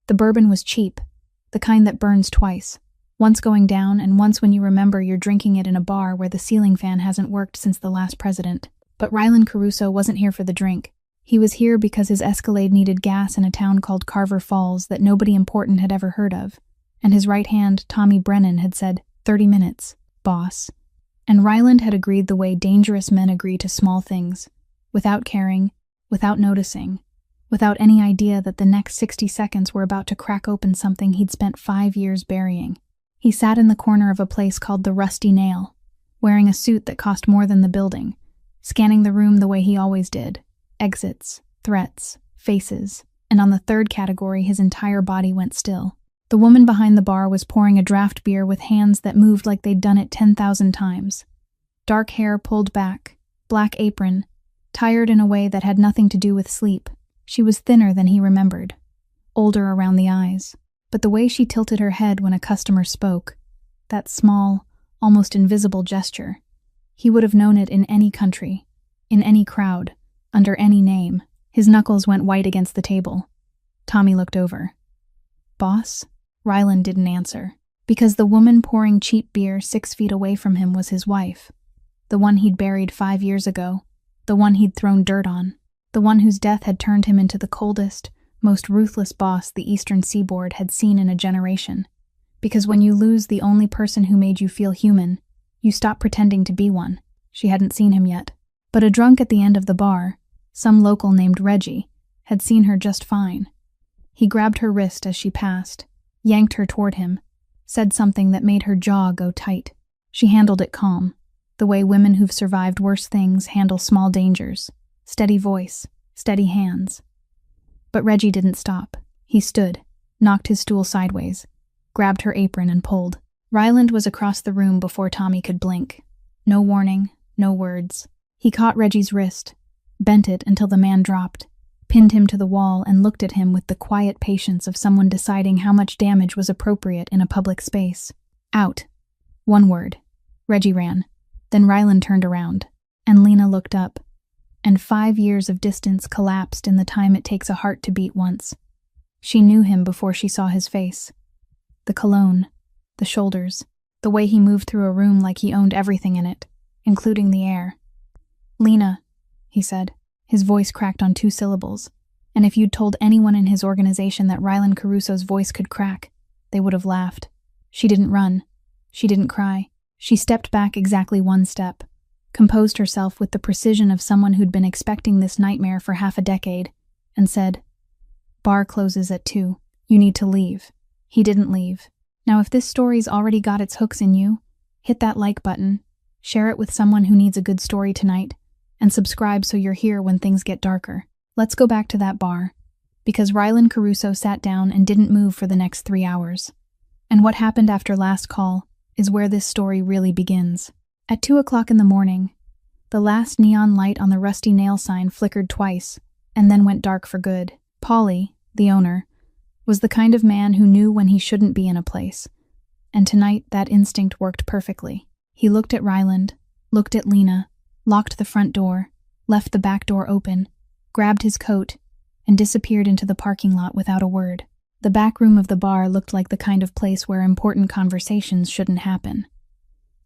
The bourbon was cheap, the kind that burns twice, once going down and once when you remember you're drinking it in a bar where the ceiling fan hasn't worked since the last president. But Ryland Caruso wasn't here for the drink. He was here because his Escalade needed gas in a town called Carver Falls that nobody important had ever heard of, and his right hand, Tommy Brennan, had said, 30 minutes, boss. And Ryland had agreed the way dangerous men agree to small things, without caring, without noticing, without any idea that the next 60 seconds were about to crack open something he'd spent 5 years burying. He sat in the corner of a place called the Rusty Nail, wearing a suit that cost more than the building, scanning the room the way he always did. Exits, threats, faces, and on the third category his entire body went still. The woman behind the bar was pouring a draft beer with hands that moved like they'd done it 10,000 times. Dark hair pulled back, black apron, tired in a way that had nothing to do with sleep. She was thinner than he remembered, older around the eyes, but the way she tilted her head when a customer spoke, that small, almost invisible gesture, he would have known it in any country, in any crowd, under any name. His knuckles went white against the table. Tommy looked over. Boss? Ryland didn't answer, because the woman pouring cheap beer 6 feet away from him was his wife, the one he'd buried 5 years ago, the one he'd thrown dirt on, the one whose death had turned him into the coldest, most ruthless boss the Eastern Seaboard had seen in a generation. Because when you lose the only person who made you feel human, you stop pretending to be one. She hadn't seen him yet, but a drunk at the end of the bar, some local named Reggie, had seen her just fine. He grabbed her wrist as she passed, yanked her toward him, said something that made her jaw go tight. She handled it calm, the way women who've survived worse things handle small dangers. Steady voice, steady hands. But Reggie didn't stop. He stood, knocked his stool sideways, grabbed her apron and pulled. Ryland was across the room before Tommy could blink. No warning, no words. He caught Reggie's wrist, bent it until the man dropped, pinned him to the wall and looked at him with the quiet patience of someone deciding how much damage was appropriate in a public space. Out. One word. Reggie ran. Then Ryland turned around, and Lena looked up, and 5 years of distance collapsed in the time it takes a heart to beat once. She knew him before she saw his face. The cologne, the shoulders, the way he moved through a room like he owned everything in it, including the air. Lena, he said. His voice cracked on 2 syllables, and if you'd told anyone in his organization that Ryland Caruso's voice could crack, they would have laughed. She didn't run. She didn't cry. She stepped back exactly 1 step, composed herself with the precision of someone who'd been expecting this nightmare for half a decade, and said, "Bar closes at 2. You need to leave." He didn't leave. Now if this story's already got its hooks in you, hit that like button, share it with someone who needs a good story tonight, and subscribe so you're here when things get darker. Let's go back to that bar, because Ryland Caruso sat down and didn't move for the next 3 hours. And what happened after last call is where this story really begins. At 2 o'clock in the morning, the last neon light on the Rusty Nail sign flickered twice, and then went dark for good. Paulie, the owner, was the kind of man who knew when he shouldn't be in a place, and tonight that instinct worked perfectly. He looked at Ryland, looked at Lena, locked the front door, left the back door open, grabbed his coat, and disappeared into the parking lot without a word. The back room of the bar looked like the kind of place where important conversations shouldn't happen.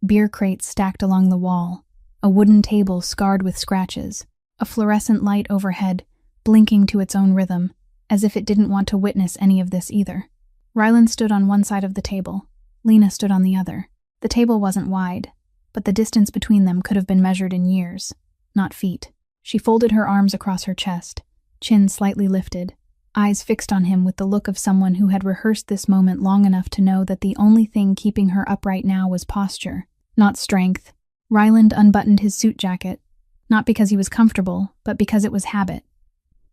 Beer crates stacked along the wall, a wooden table scarred with scratches, a fluorescent light overhead, blinking to its own rhythm, as if it didn't want to witness any of this either. Ryland stood on one side of the table. Lena stood on the other. The table wasn't wide, but the distance between them could have been measured in years, not feet. She folded her arms across her chest, chin slightly lifted, eyes fixed on him with the look of someone who had rehearsed this moment long enough to know that the only thing keeping her upright now was posture, not strength. Ryland unbuttoned his suit jacket, not because he was comfortable, but because it was habit.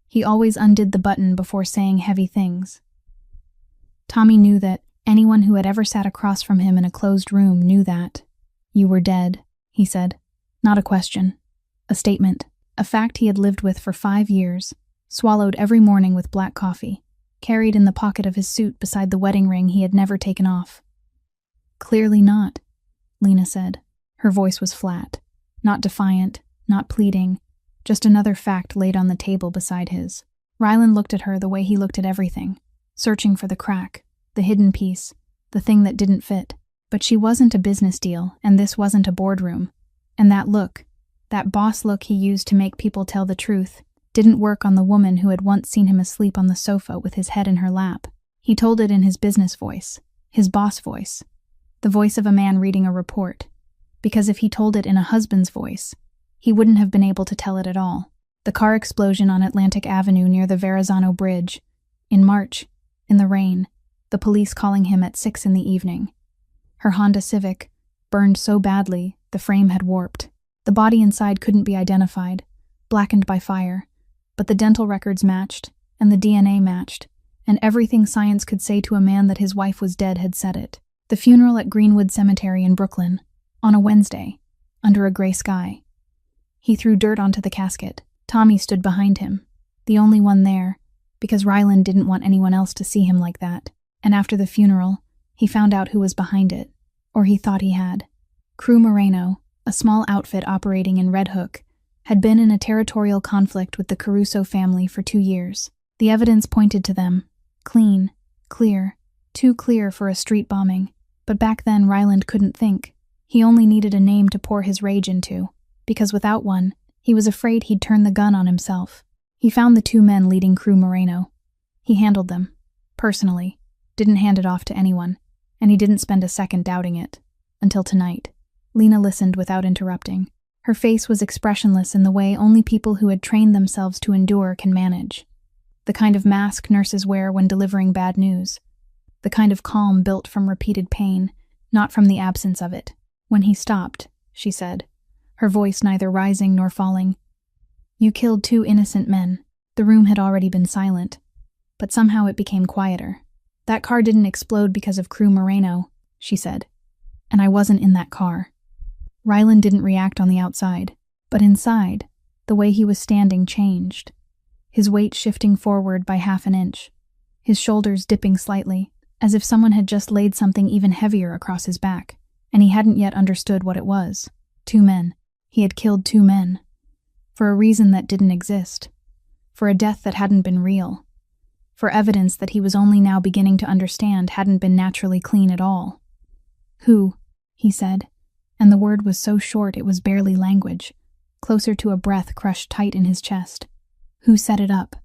He always undid the button before saying heavy things. Tommy knew that. Anyone who had ever sat across from him in a closed room knew that. "You were dead," he said. Not a question. A statement. A fact he had lived with for 5 years, swallowed every morning with black coffee, carried in the pocket of his suit beside the wedding ring he had never taken off. "Clearly not," Lena said. Her voice was flat. Not defiant, not pleading, just another fact laid on the table beside his. Ryland looked at her the way he looked at everything. searching for the crack, the hidden piece, the thing that didn't fit. But she wasn't a business deal, and this wasn't a boardroom. And that look, that boss look he used to make people tell the truth, didn't work on the woman who had once seen him asleep on the sofa with his head in her lap. He told it in his business voice, his boss voice, the voice of a man reading a report. Because if he told it in a husband's voice, he wouldn't have been able to tell it at all. The car explosion on Atlantic Avenue near the Verrazano Bridge. In March, in the rain, the police calling him at 6 p.m. Her Honda Civic, burned so badly, the frame had warped. The body inside couldn't be identified, blackened by fire, but the dental records matched, and the DNA matched, and everything science could say to a man that his wife was dead had said it. The funeral at Greenwood Cemetery in Brooklyn, on a Wednesday, under a gray sky. He threw dirt onto the casket. Tommy stood behind him, the only one there, because Ryland didn't want anyone else to see him like that. And after the funeral, he found out who was behind it, or he thought he had. Crew Moreno, a small outfit operating in Red Hook, had been in a territorial conflict with the Caruso family for 2 years. The evidence pointed to them. Clean, clear, too clear for a street bombing. But back then Ryland couldn't think. He only needed a name to pour his rage into, because without one, he was afraid he'd turn the gun on himself. He found the 2 men leading Crew Moreno. He handled them, personally, didn't hand it off to anyone, and he didn't spend a second doubting it. Until tonight. Lena listened without interrupting. Her face was expressionless in the way only people who had trained themselves to endure can manage. The kind of mask nurses wear when delivering bad news. The kind of calm built from repeated pain, not from the absence of it. When he stopped, she said, her voice neither rising nor falling. You killed 2 innocent men. The room had already been silent, but somehow it became quieter. That car didn't explode because of Crew Moreno, she said. And I wasn't in that car. Ryland didn't react on the outside, but inside, the way he was standing changed. His weight shifting forward by 1/2 inch, his shoulders dipping slightly, as if someone had just laid something even heavier across his back, and he hadn't yet understood what it was. 2 men. He had killed 2 men. For a reason that didn't exist. For a death that hadn't been real. For evidence that he was only now beginning to understand hadn't been naturally clean at all. Who? He said, and the word was so short it was barely language, closer to a breath crushed tight in his chest. Who set it up?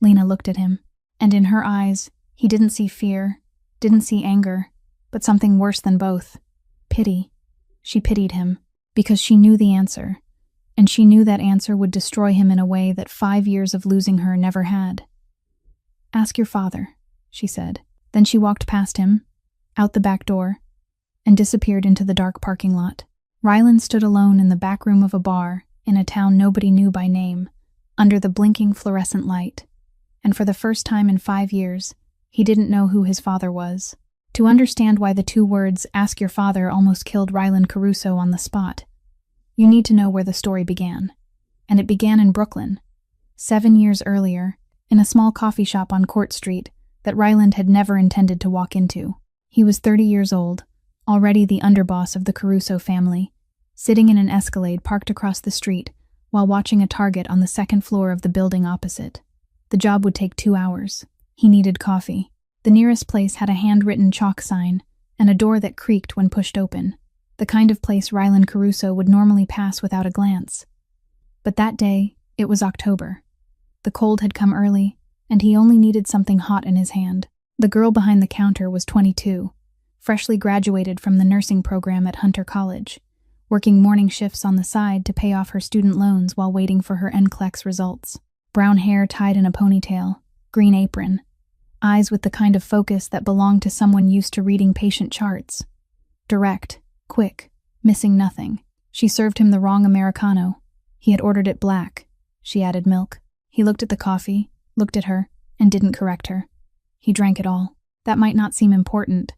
Lena looked at him, and in her eyes, he didn't see fear, didn't see anger, but something worse than both. Pity. She pitied him, because she knew the answer, and she knew that answer would destroy him in a way that 5 years of losing her never had. Ask your father, she said. Then she walked past him, out the back door, and disappeared into the dark parking lot. Ryland stood alone in the back room of a bar in a town nobody knew by name, under the blinking fluorescent light, and for the first time in 5 years, he didn't know who his father was. To understand why the 2 words, ask your father, almost killed Ryland Caruso on the spot, you need to know where the story began. And it began in Brooklyn, 7 years earlier, in a small coffee shop on Court Street that Ryland had never intended to walk into. He was 30 years old, already the underboss of the Caruso family, sitting in an Escalade parked across the street while watching a Target on the 2nd floor of the building opposite. The job would take 2 hours. He needed coffee. The nearest place had a handwritten chalk sign and a door that creaked when pushed open, the kind of place Ryland Caruso would normally pass without a glance. But that day, it was October. The cold had come early, and he only needed something hot in his hand. The girl behind the counter was 22, freshly graduated from the nursing program at Hunter College, working morning shifts on the side to pay off her student loans while waiting for her NCLEX results. Brown hair tied in a ponytail, green apron, eyes with the kind of focus that belonged to someone used to reading patient charts. Direct, quick, missing nothing. She served him the wrong Americano. He had ordered it black. She added milk. He looked at the coffee, looked at her, and didn't correct her. He drank it all. That might not seem important,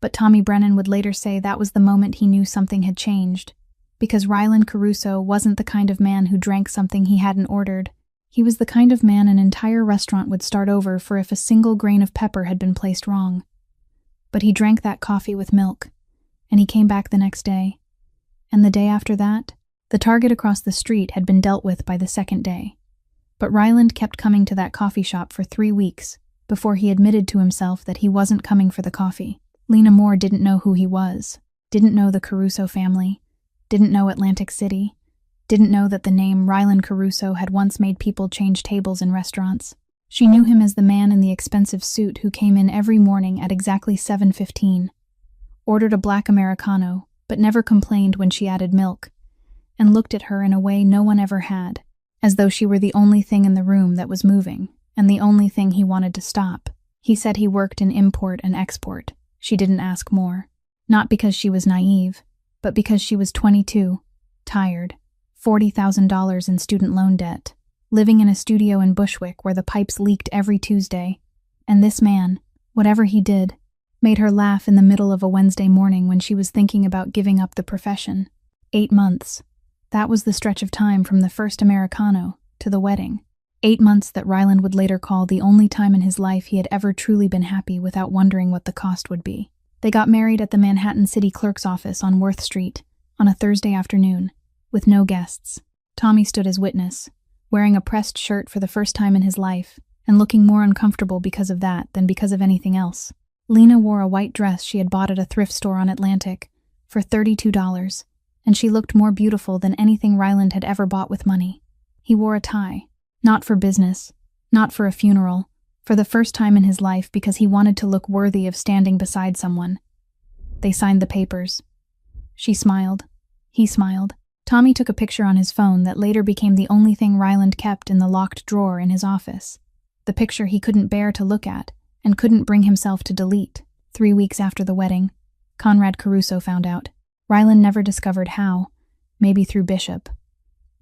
but Tommy Brennan would later say that was the moment he knew something had changed, because Ryland Caruso wasn't the kind of man who drank something he hadn't ordered. He was the kind of man an entire restaurant would start over for if a single grain of pepper had been placed wrong. But he drank that coffee with milk, and he came back the next day. And the day after that, the Target across the street had been dealt with by the 2nd day. But Ryland kept coming to that coffee shop for 3 weeks, before he admitted to himself that he wasn't coming for the coffee. Lena Moore didn't know who he was, didn't know the Caruso family, didn't know Atlantic City, didn't know that the name Ryland Caruso had once made people change tables in restaurants. She knew him as the man in the expensive suit who came in every morning at exactly 7:15, ordered a black Americano, but never complained when she added milk, and looked at her in a way no one ever had, as though she were the only thing in the room that was moving, and the only thing he wanted to stop. He said he worked in import and export. She didn't ask more. Not because she was naive, but because she was 22, tired, $40,000 in student loan debt, living in a studio in Bushwick where the pipes leaked every Tuesday, and this man, whatever he did, made her laugh in the middle of a Wednesday morning when she was thinking about giving up the profession. 8 months. That was the stretch of time from the first Americano to the wedding. 8 months that Ryland would later call the only time in his life he had ever truly been happy without wondering what the cost would be. They got married at the Manhattan City Clerk's office on Worth Street on a Thursday afternoon, with no guests. Tommy stood as witness, wearing a pressed shirt for the first time in his life, and looking more uncomfortable because of that than because of anything else. Lena wore a white dress she had bought at a thrift store on Atlantic for $32, and she looked more beautiful than anything Ryland had ever bought with money. He wore a tie, not for business, not for a funeral, for the first time in his life because he wanted to look worthy of standing beside someone. They signed the papers. She smiled. He smiled. Tommy took a picture on his phone that later became the only thing Ryland kept in the locked drawer in his office. The picture he couldn't bear to look at and couldn't bring himself to delete. 3 weeks after the wedding, Conrad Caruso found out. Ryland never discovered how, maybe through Bishop,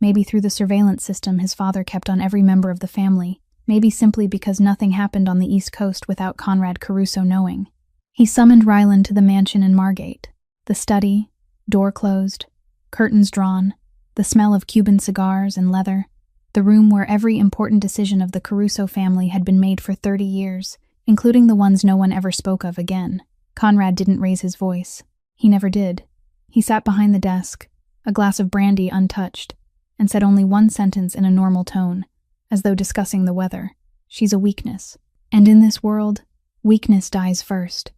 maybe through the surveillance system his father kept on every member of the family, maybe simply because nothing happened on the East Coast without Conrad Caruso knowing. He summoned Ryland to the mansion in Margate. The study, door closed, curtains drawn, the smell of Cuban cigars and leather, the room where every important decision of the Caruso family had been made for 30 years, including the ones no one ever spoke of again. Conrad didn't raise his voice. He never did. He sat behind the desk, a glass of brandy untouched, and said only one sentence in a normal tone, as though discussing the weather. She's a weakness. And in this world, weakness dies first.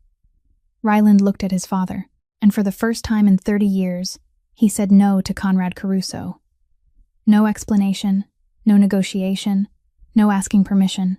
Ryland looked at his father, and for the first time in 30 years, he said no to Conrad Caruso. No explanation, no negotiation, no asking permission.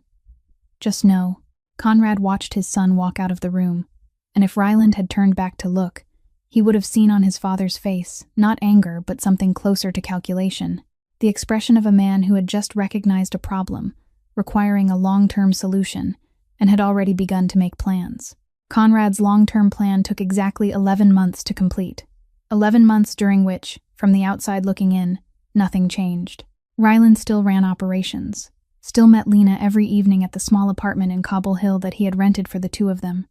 Just no. Conrad watched his son walk out of the room, and if Ryland had turned back to look, he would have seen on his father's face, not anger, but something closer to calculation, the expression of a man who had just recognized a problem, requiring a long-term solution, and had already begun to make plans. Conrad's long-term plan took exactly 11 months to complete. 11 months during which, from the outside looking in, nothing changed. Ryland still ran operations, still met Lena every evening at the small apartment in Cobble Hill that he had rented for the two of them,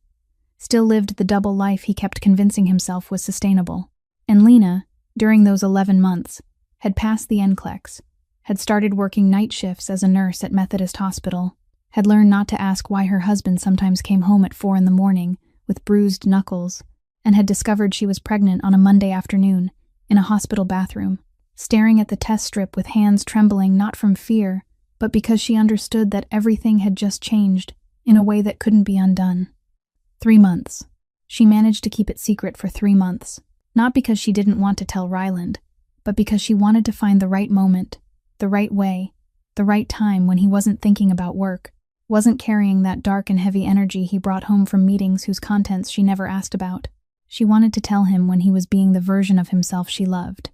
still lived the double life he kept convincing himself was sustainable. And Lena, during those 11 months, had passed the NCLEX, had started working night shifts as a nurse at Methodist Hospital, had learned not to ask why her husband sometimes came home at 4 a.m. with bruised knuckles, and had discovered she was pregnant on a Monday afternoon in a hospital bathroom, staring at the test strip with hands trembling not from fear, but because she understood that everything had just changed in a way that couldn't be undone. 3 months. She managed to keep it secret for 3 months, not because she didn't want to tell Ryland, but because she wanted to find the right moment, the right way, the right time when he wasn't thinking about work, wasn't carrying that dark and heavy energy he brought home from meetings whose contents she never asked about. She wanted to tell him when he was being the version of himself she loved,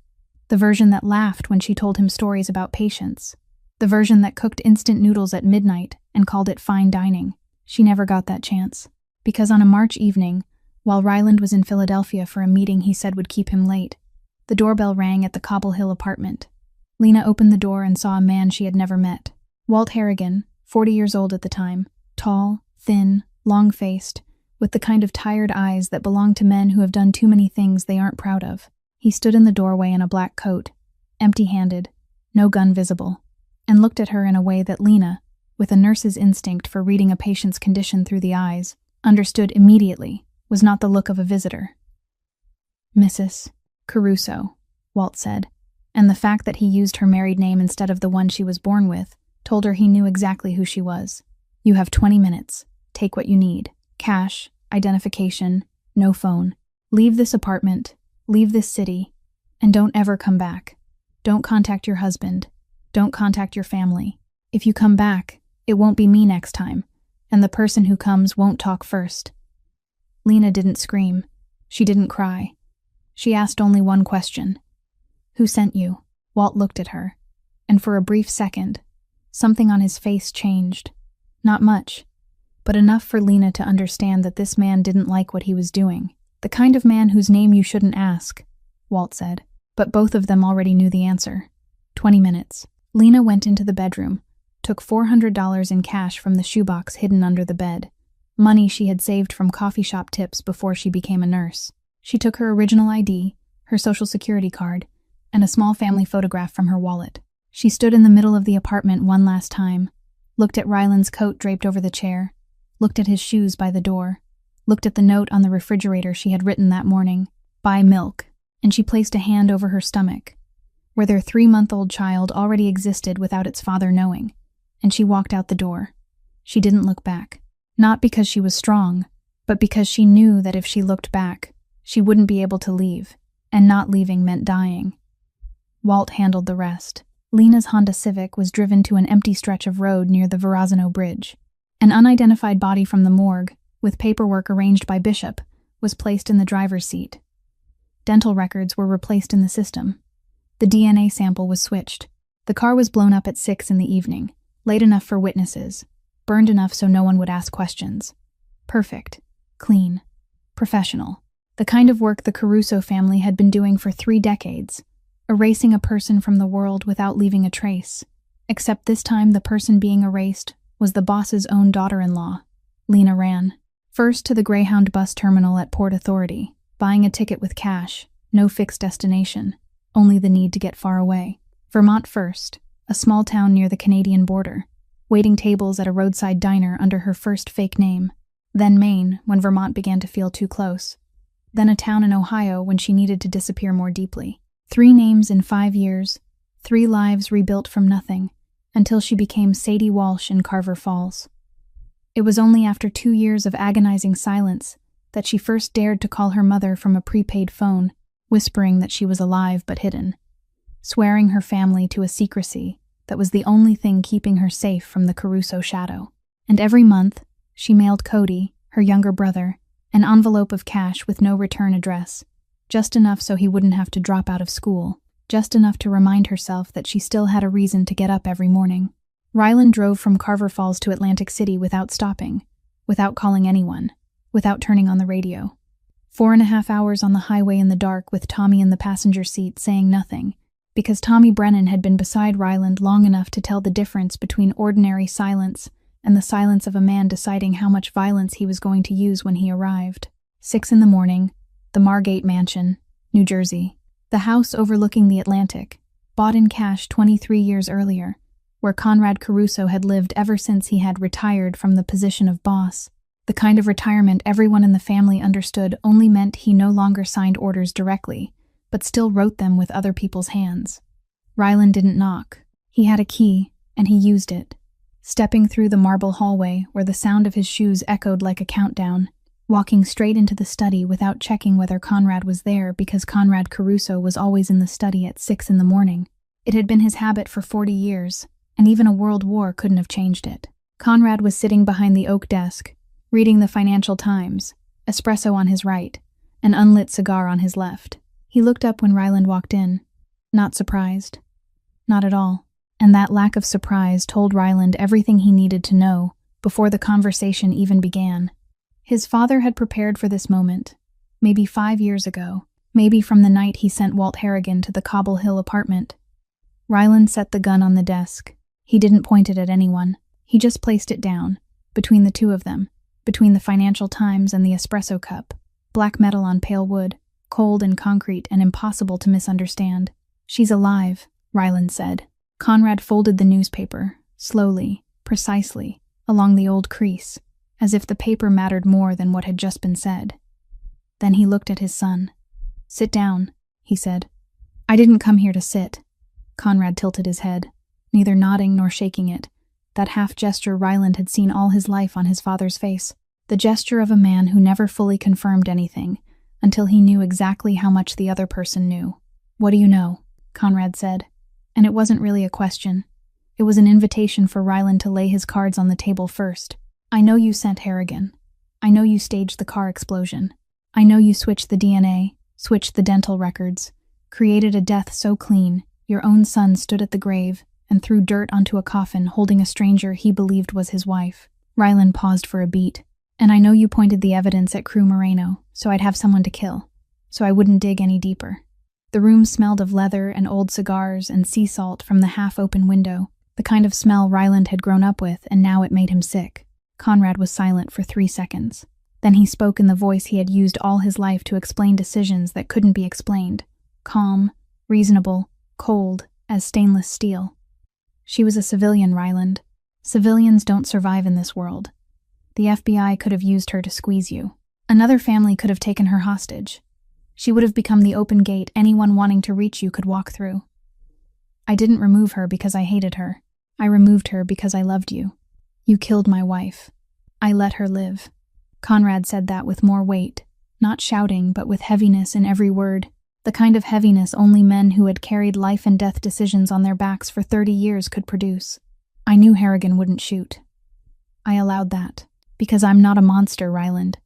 the version that laughed when she told him stories about patients, the version that cooked instant noodles at midnight and called it fine dining. She never got that chance. Because on a March evening, while Ryland was in Philadelphia for a meeting he said would keep him late, the doorbell rang at the Cobble Hill apartment. Lena opened the door and saw a man she had never met. Walt Harrigan, 40 years old at the time, tall, thin, long-faced, with the kind of tired eyes that belong to men who have done too many things they aren't proud of. He stood in the doorway in a black coat, empty-handed, no gun visible, and looked at her in a way that Lena, with a nurse's instinct for reading a patient's condition through the eyes, understood immediately was not the look of a visitor. Mrs. Caruso, Walt said, and the fact that he used her married name instead of the one she was born with told her he knew exactly who she was, You have 20 minutes. Take what you need. Cash, identification, no phone. Leave this apartment, leave this city, and don't ever come back. Don't contact your husband. Don't contact your family. If you come back, it won't be me next time, and the person who comes won't talk first." Lena didn't scream. She didn't cry. She asked only one question. "Who sent you?" Walt looked at her, and for a brief second, something on his face changed. Not much, but enough for Lena to understand that this man didn't like what he was doing. "The kind of man whose name you shouldn't ask," Walt said, but both of them already knew the answer. 20 minutes. Lena went into the bedroom, took $400 in cash from the shoebox hidden under the bed, money she had saved from coffee shop tips before she became a nurse. She took her original ID, her social security card, and a small family photograph from her wallet. She stood in the middle of the apartment one last time, looked at Ryland's coat draped over the chair, looked at his shoes by the door, looked at the note on the refrigerator she had written that morning, "Buy milk," and she placed a hand over her stomach, where their 3-month-old child already existed without its father knowing, and she walked out the door. She didn't look back. Not because she was strong, but because she knew that if she looked back, she wouldn't be able to leave, and not leaving meant dying. Walt handled the rest. Lena's Honda Civic was driven to an empty stretch of road near the Verrazano Bridge. An unidentified body from the morgue, with paperwork arranged by Bishop, was placed in the driver's seat. Dental records were replaced in the system. The DNA sample was switched. The car was blown up at 6 in the evening, late enough for witnesses, burned enough so no one would ask questions. Perfect, clean, professional. The kind of work the Caruso family had been doing for 3 decades, erasing a person from the world without leaving a trace. Except this time the person being erased was the boss's own daughter-in-law. Lena ran. First to the Greyhound bus terminal at Port Authority, buying a ticket with cash, no fixed destination, only the need to get far away. Vermont first, a small town near the Canadian border, waiting tables at a roadside diner under her first fake name. Then Maine, when Vermont began to feel too close. Then a town in Ohio when she needed to disappear more deeply. 3 names in 5 years, 3 lives rebuilt from nothing, until she became Sadie Walsh in Carver Falls. It was only after 2 years of agonizing silence that she first dared to call her mother from a prepaid phone, whispering that she was alive but hidden, swearing her family to a secrecy that was the only thing keeping her safe from the Caruso shadow. And every month, she mailed Cody, her younger brother, an envelope of cash with no return address, just enough so he wouldn't have to drop out of school, just enough to remind herself that she still had a reason to get up every morning. Ryland drove from Carver Falls to Atlantic City without stopping, without calling anyone, without turning on the radio. 4.5 hours on the highway in the dark with Tommy in the passenger seat saying nothing, because Tommy Brennan had been beside Ryland long enough to tell the difference between ordinary silence and the silence of a man deciding how much violence he was going to use when he arrived. 6 in the morning, the Margate Mansion, New Jersey. The house overlooking the Atlantic, bought in cash 23 years earlier, where Conrad Caruso had lived ever since he had retired from the position of boss. The kind of retirement everyone in the family understood only meant he no longer signed orders directly, but still wrote them with other people's hands. Ryland didn't knock. He had a key, and he used it. Stepping through the marble hallway where the sound of his shoes echoed like a countdown, walking straight into the study without checking whether Conrad was there because Conrad Caruso was always in the study at 6 in the morning. It had been his habit for 40 years, and even a world war couldn't have changed it. Conrad was sitting behind the oak desk, reading the Financial Times, espresso on his right, an unlit cigar on his left. He looked up when Ryland walked in. Not surprised. Not at all. And that lack of surprise told Ryland everything he needed to know before the conversation even began. His father had prepared for this moment, maybe 5 years ago, maybe from the night he sent Walt Harrigan to the Cobble Hill apartment. Ryland set the gun on the desk. He didn't point it at anyone. He just placed it down, between the two of them, between the Financial Times and the espresso cup, black metal on pale wood, cold and concrete and impossible to misunderstand. "She's alive," Ryland said. Conrad folded the newspaper, slowly, precisely, along the old crease, as if the paper mattered more than what had just been said. Then he looked at his son. "Sit down," he said. "I didn't come here to sit." Conrad tilted his head, neither nodding nor shaking it, that half gesture Ryland had seen all his life on his father's face. The gesture of a man who never fully confirmed anything, until he knew exactly how much the other person knew. "What do you know?" Conrad said. And it wasn't really a question. It was an invitation for Ryland to lay his cards on the table first. "I know you sent Harrigan. I know you staged the car explosion. I know you switched the DNA, switched the dental records, created a death so clean, your own son stood at the grave and threw dirt onto a coffin holding a stranger he believed was his wife." Ryland paused for a beat. "And I know you pointed the evidence at Crew Moreno, so I'd have someone to kill, so I wouldn't dig any deeper." The room smelled of leather and old cigars and sea salt from the half-open window, the kind of smell Ryland had grown up with, and now it made him sick. Conrad was silent for 3 seconds. Then he spoke in the voice he had used all his life to explain decisions that couldn't be explained. Calm, reasonable, cold, as stainless steel. "She was a civilian, Ryland. Civilians don't survive in this world. The FBI could have used her to squeeze you. Another family could have taken her hostage. She would have become the open gate anyone wanting to reach you could walk through. I didn't remove her because I hated her. I removed her because I loved you. You killed my wife. I let her live." Conrad said that with more weight, not shouting, but with heaviness in every word, the kind of heaviness only men who had carried life and death decisions on their backs for 30 years could produce. "I knew Harrigan wouldn't shoot. I allowed that. Because I'm not a monster, Ryland.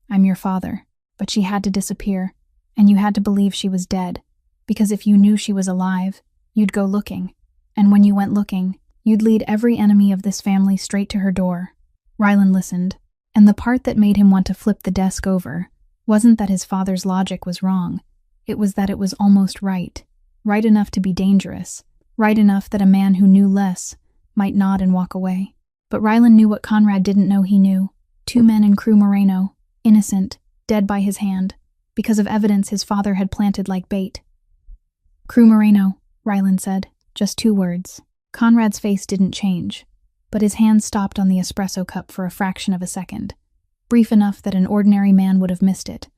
I'm your father. But she had to disappear, and you had to believe she was dead, because if you knew she was alive, you'd go looking, and when you went looking, you'd lead every enemy of this family straight to her door." Ryland listened, and the part that made him want to flip the desk over wasn't that his father's logic was wrong, it was that it was almost right, right enough to be dangerous, right enough that a man who knew less might nod and walk away. But Ryland knew what Conrad didn't know he knew. 2 men in Crew Moreno, innocent, dead by his hand, because of evidence his father had planted like bait. "Crew Moreno," Ryland said, just 2 words. Conrad's face didn't change, but his hand stopped on the espresso cup for a fraction of a second, brief enough that an ordinary man would have missed it.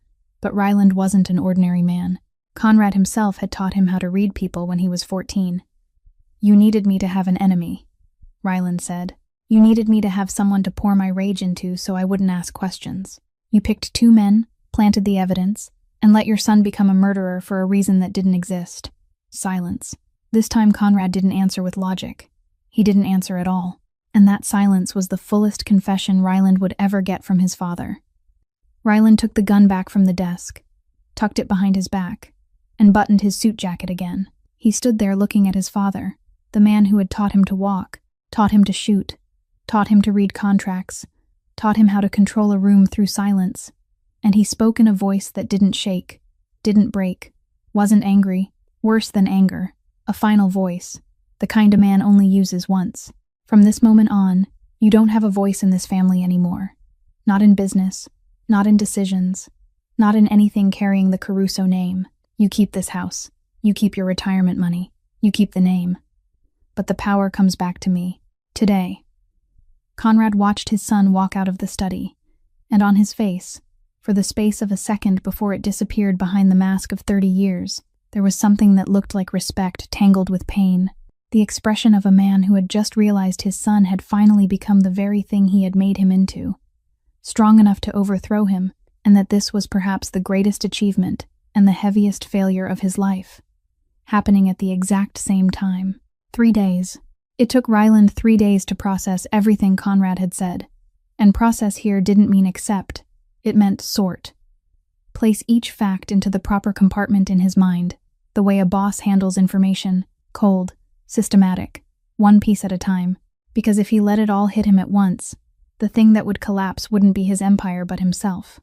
But Ryland wasn't an ordinary man. Conrad himself had taught him how to read people when he was 14. "You needed me to have an enemy," Ryland said. "You needed me to have someone to pour my rage into so I wouldn't ask questions. You picked 2 men, planted the evidence, and let your son become a murderer for a reason that didn't exist." Silence. This time Conrad didn't answer with logic. He didn't answer at all. And that silence was the fullest confession Ryland would ever get from his father. Ryland took the gun back from the desk, tucked it behind his back, and buttoned his suit jacket again. He stood there looking at his father, the man who had taught him to walk, taught him to shoot, taught him to read contracts, taught him how to control a room through silence, and he spoke in a voice that didn't shake, didn't break, wasn't angry, worse than anger, a final voice, the kind a man only uses once. "From this moment on, you don't have a voice in this family anymore. Not in business, not in decisions, not in anything carrying the Caruso name. You keep this house, you keep your retirement money, you keep the name. But the power comes back to me, today." Conrad watched his son walk out of the study, and on his face, for the space of a second before it disappeared behind the mask of 30 years, there was something that looked like respect tangled with pain, the expression of a man who had just realized his son had finally become the very thing he had made him into, strong enough to overthrow him, and that this was perhaps the greatest achievement and the heaviest failure of his life, happening at the exact same time. 3 days. It took Ryland 3 days to process everything Conrad had said, and process here didn't mean accept, it meant sort. Place each fact into the proper compartment in his mind, the way a boss handles information, cold, systematic, 1 piece at a time, because if he let it all hit him at once, the thing that would collapse wouldn't be his empire but himself.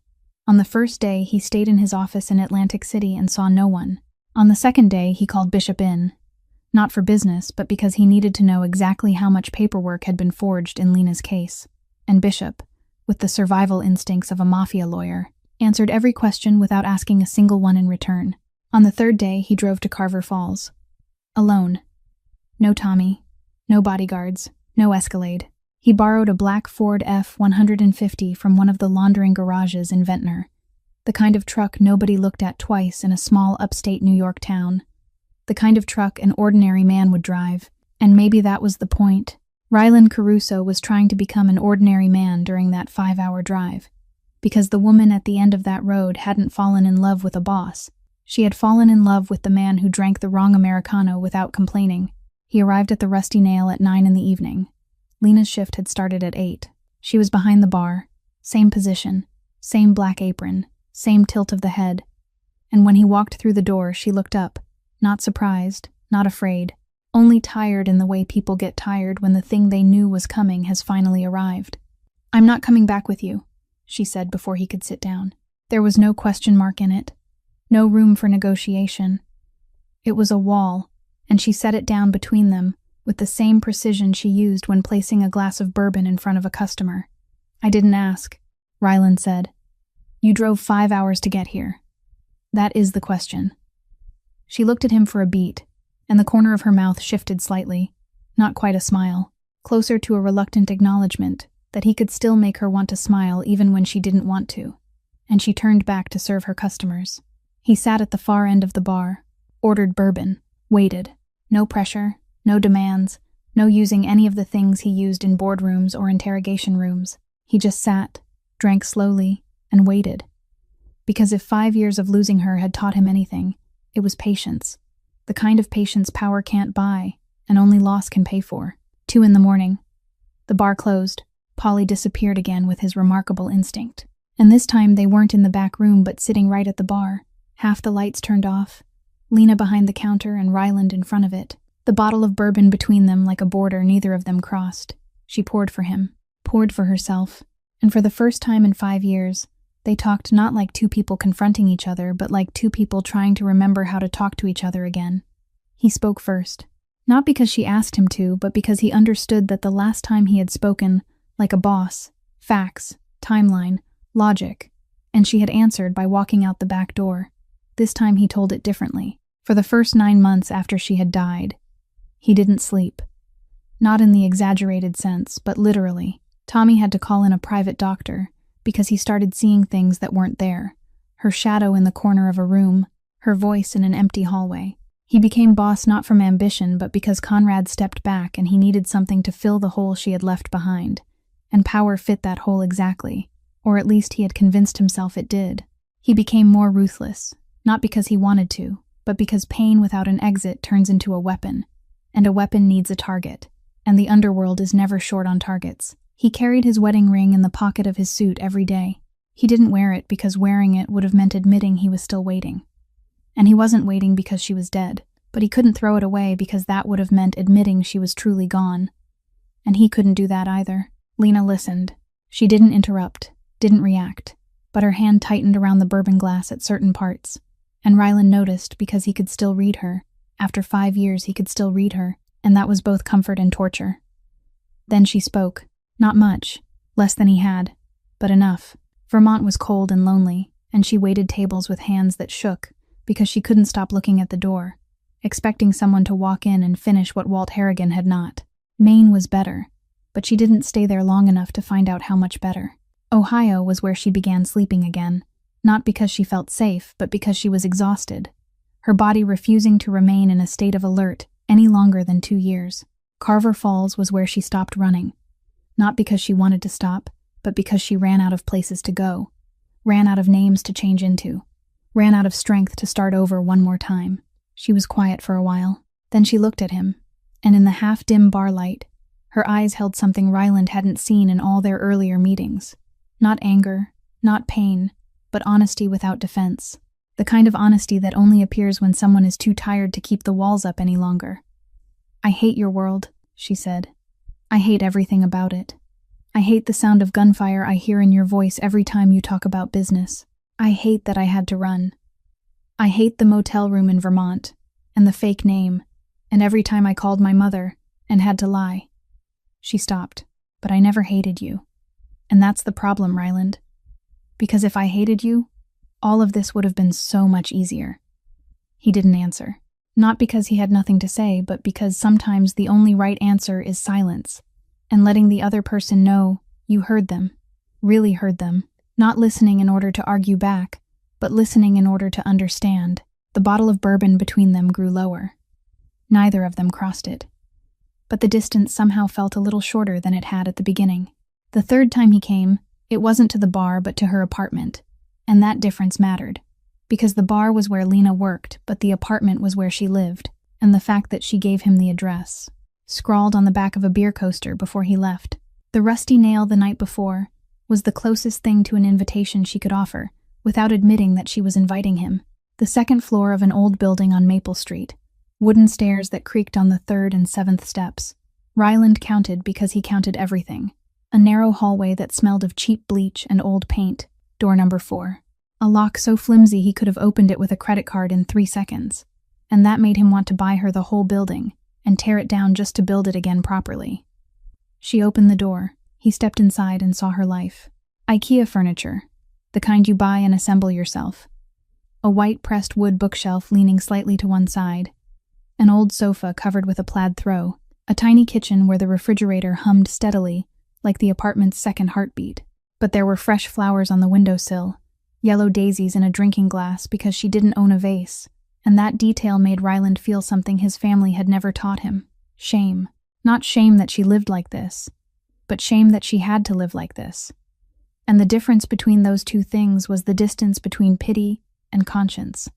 On the first day, he stayed in his office in Atlantic City and saw no one. On the second day, he called Bishop in, not for business, but because he needed to know exactly how much paperwork had been forged in Lena's case. And Bishop, with the survival instincts of a Mafia lawyer, answered every question without asking a single one in return. On the 3rd day, he drove to Carver Falls. Alone. No Tommy, no bodyguards, no Escalade. He borrowed a black Ford F-150 from one of the laundering garages in Ventnor, the kind of truck nobody looked at twice in a small upstate New York town, the kind of truck an ordinary man would drive, and maybe that was the point. Ryland Caruso was trying to become an ordinary man during that 5-hour drive, because the woman at the end of that road hadn't fallen in love with a boss. She had fallen in love with the man who drank the wrong Americano without complaining. He arrived at the Rusty Nail at 9 in the evening. Lena's shift had started at 8. She was behind the bar, same position, same black apron, same tilt of the head. And when he walked through the door, she looked up, not surprised, not afraid, only tired in the way people get tired when the thing they knew was coming has finally arrived. "I'm not coming back with you," she said before he could sit down. There was no question mark in it, no room for negotiation. It was a wall, and she set it down between them with the same precision she used when placing a glass of bourbon in front of a customer. "I didn't ask," Ryland said. "You drove 5 hours to get here. That is the question." She looked at him for a beat, and the corner of her mouth shifted slightly, not quite a smile, closer to a reluctant acknowledgement that he could still make her want to smile even when she didn't want to, and she turned back to serve her customers. He sat at the far end of the bar, ordered bourbon, waited. No pressure, no demands, no using any of the things he used in boardrooms or interrogation rooms. He just sat, drank slowly, and waited. Because if 5 years of losing her had taught him anything, it was patience. The kind of patience power can't buy, and only loss can pay for. 2 in the morning. The bar closed. Polly disappeared again with his remarkable instinct. And this time they weren't in the back room but sitting right at the bar, half the lights turned off, Lena behind the counter and Ryland in front of it. The bottle of bourbon between them like a border neither of them crossed. She poured for him, poured for herself, and for the first time in 5 years, they talked not like two people confronting each other, but like two people trying to remember how to talk to each other again. He spoke first, not because she asked him to, but because he understood that the last time he had spoken, like a boss, facts, timeline, logic, and she had answered by walking out the back door. This time he told it differently. For the first 9 months after she had died, he didn't sleep. Not in the exaggerated sense, but literally. Tommy had to call in a private doctor because he started seeing things that weren't there. Her shadow in the corner of a room, her voice in an empty hallway. He became boss not from ambition, but because Conrad stepped back and he needed something to fill the hole she had left behind. And power fit that hole exactly, or at least he had convinced himself it did. He became more ruthless, not because he wanted to, but because pain without an exit turns into a weapon, and a weapon needs a target, and the underworld is never short on targets. He carried his wedding ring in the pocket of his suit every day. He didn't wear it because wearing it would have meant admitting he was still waiting. And he wasn't waiting because she was dead, but he couldn't throw it away because that would have meant admitting she was truly gone. And he couldn't do that either. Lena listened. She didn't interrupt, didn't react, but her hand tightened around the bourbon glass at certain parts, and Ryland noticed because he could still read her. After 5 years he could still read her, and that was both comfort and torture. Then she spoke. Not much, less than he had, but enough. Vermont was cold and lonely, and she waited tables with hands that shook because she couldn't stop looking at the door, expecting someone to walk in and finish what Walt Harrigan had not. Maine was better, but she didn't stay there long enough to find out how much better. Ohio was where she began sleeping again, not because she felt safe, but because she was exhausted, her body refusing to remain in a state of alert any longer than 2 years. Carver Falls was where she stopped running, not because she wanted to stop, but because she ran out of places to go, ran out of names to change into, ran out of strength to start over one more time. She was quiet for a while. Then she looked at him, and in the half-dim bar light, her eyes held something Ryland hadn't seen in all their earlier meetings. Not anger, not pain, but honesty without defense. The kind of honesty that only appears when someone is too tired to keep the walls up any longer. "I hate your world," she said. "I hate everything about it. I hate the sound of gunfire I hear in your voice every time you talk about business. I hate that I had to run. I hate the motel room in Vermont, and the fake name, and every time I called my mother and had to lie." She stopped. "But I never hated you. And that's the problem, Ryland. Because if I hated you, all of this would have been so much easier." He didn't answer. Not because he had nothing to say, but because sometimes the only right answer is silence, and letting the other person know you heard them, really heard them, not listening in order to argue back, but listening in order to understand. The bottle of bourbon between them grew lower. Neither of them crossed it. but the distance somehow felt a little shorter than it had at the beginning. The third time he came, it wasn't to the bar but to her apartment, and that difference mattered, because the bar was where Lena worked, but the apartment was where she lived, and the fact that she gave him the address, scrawled on the back of a beer coaster before he left. The rusty nail the night before was the closest thing to an invitation she could offer, without admitting that she was inviting him. The second floor of an old building on Maple Street, wooden stairs that creaked on the 3rd and 7th steps. Ryland counted because he counted everything. A narrow hallway that smelled of cheap bleach and old paint, door number 4. A lock so flimsy he could have opened it with a credit card in 3 seconds, and that made him want to buy her the whole building and tear it down just to build it again properly. She opened the door. He stepped inside and saw her life. IKEA furniture, the kind you buy and assemble yourself. A white pressed wood bookshelf leaning slightly to one side. An old sofa covered with a plaid throw. A tiny kitchen where the refrigerator hummed steadily, like the apartment's second heartbeat. But there were fresh flowers on the windowsill, yellow daisies in a drinking glass because she didn't own a vase, and that detail made Ryland feel something his family had never taught him. Shame. Not shame that she lived like this, but shame that she had to live like this. And the difference between those two things was the distance between pity and conscience.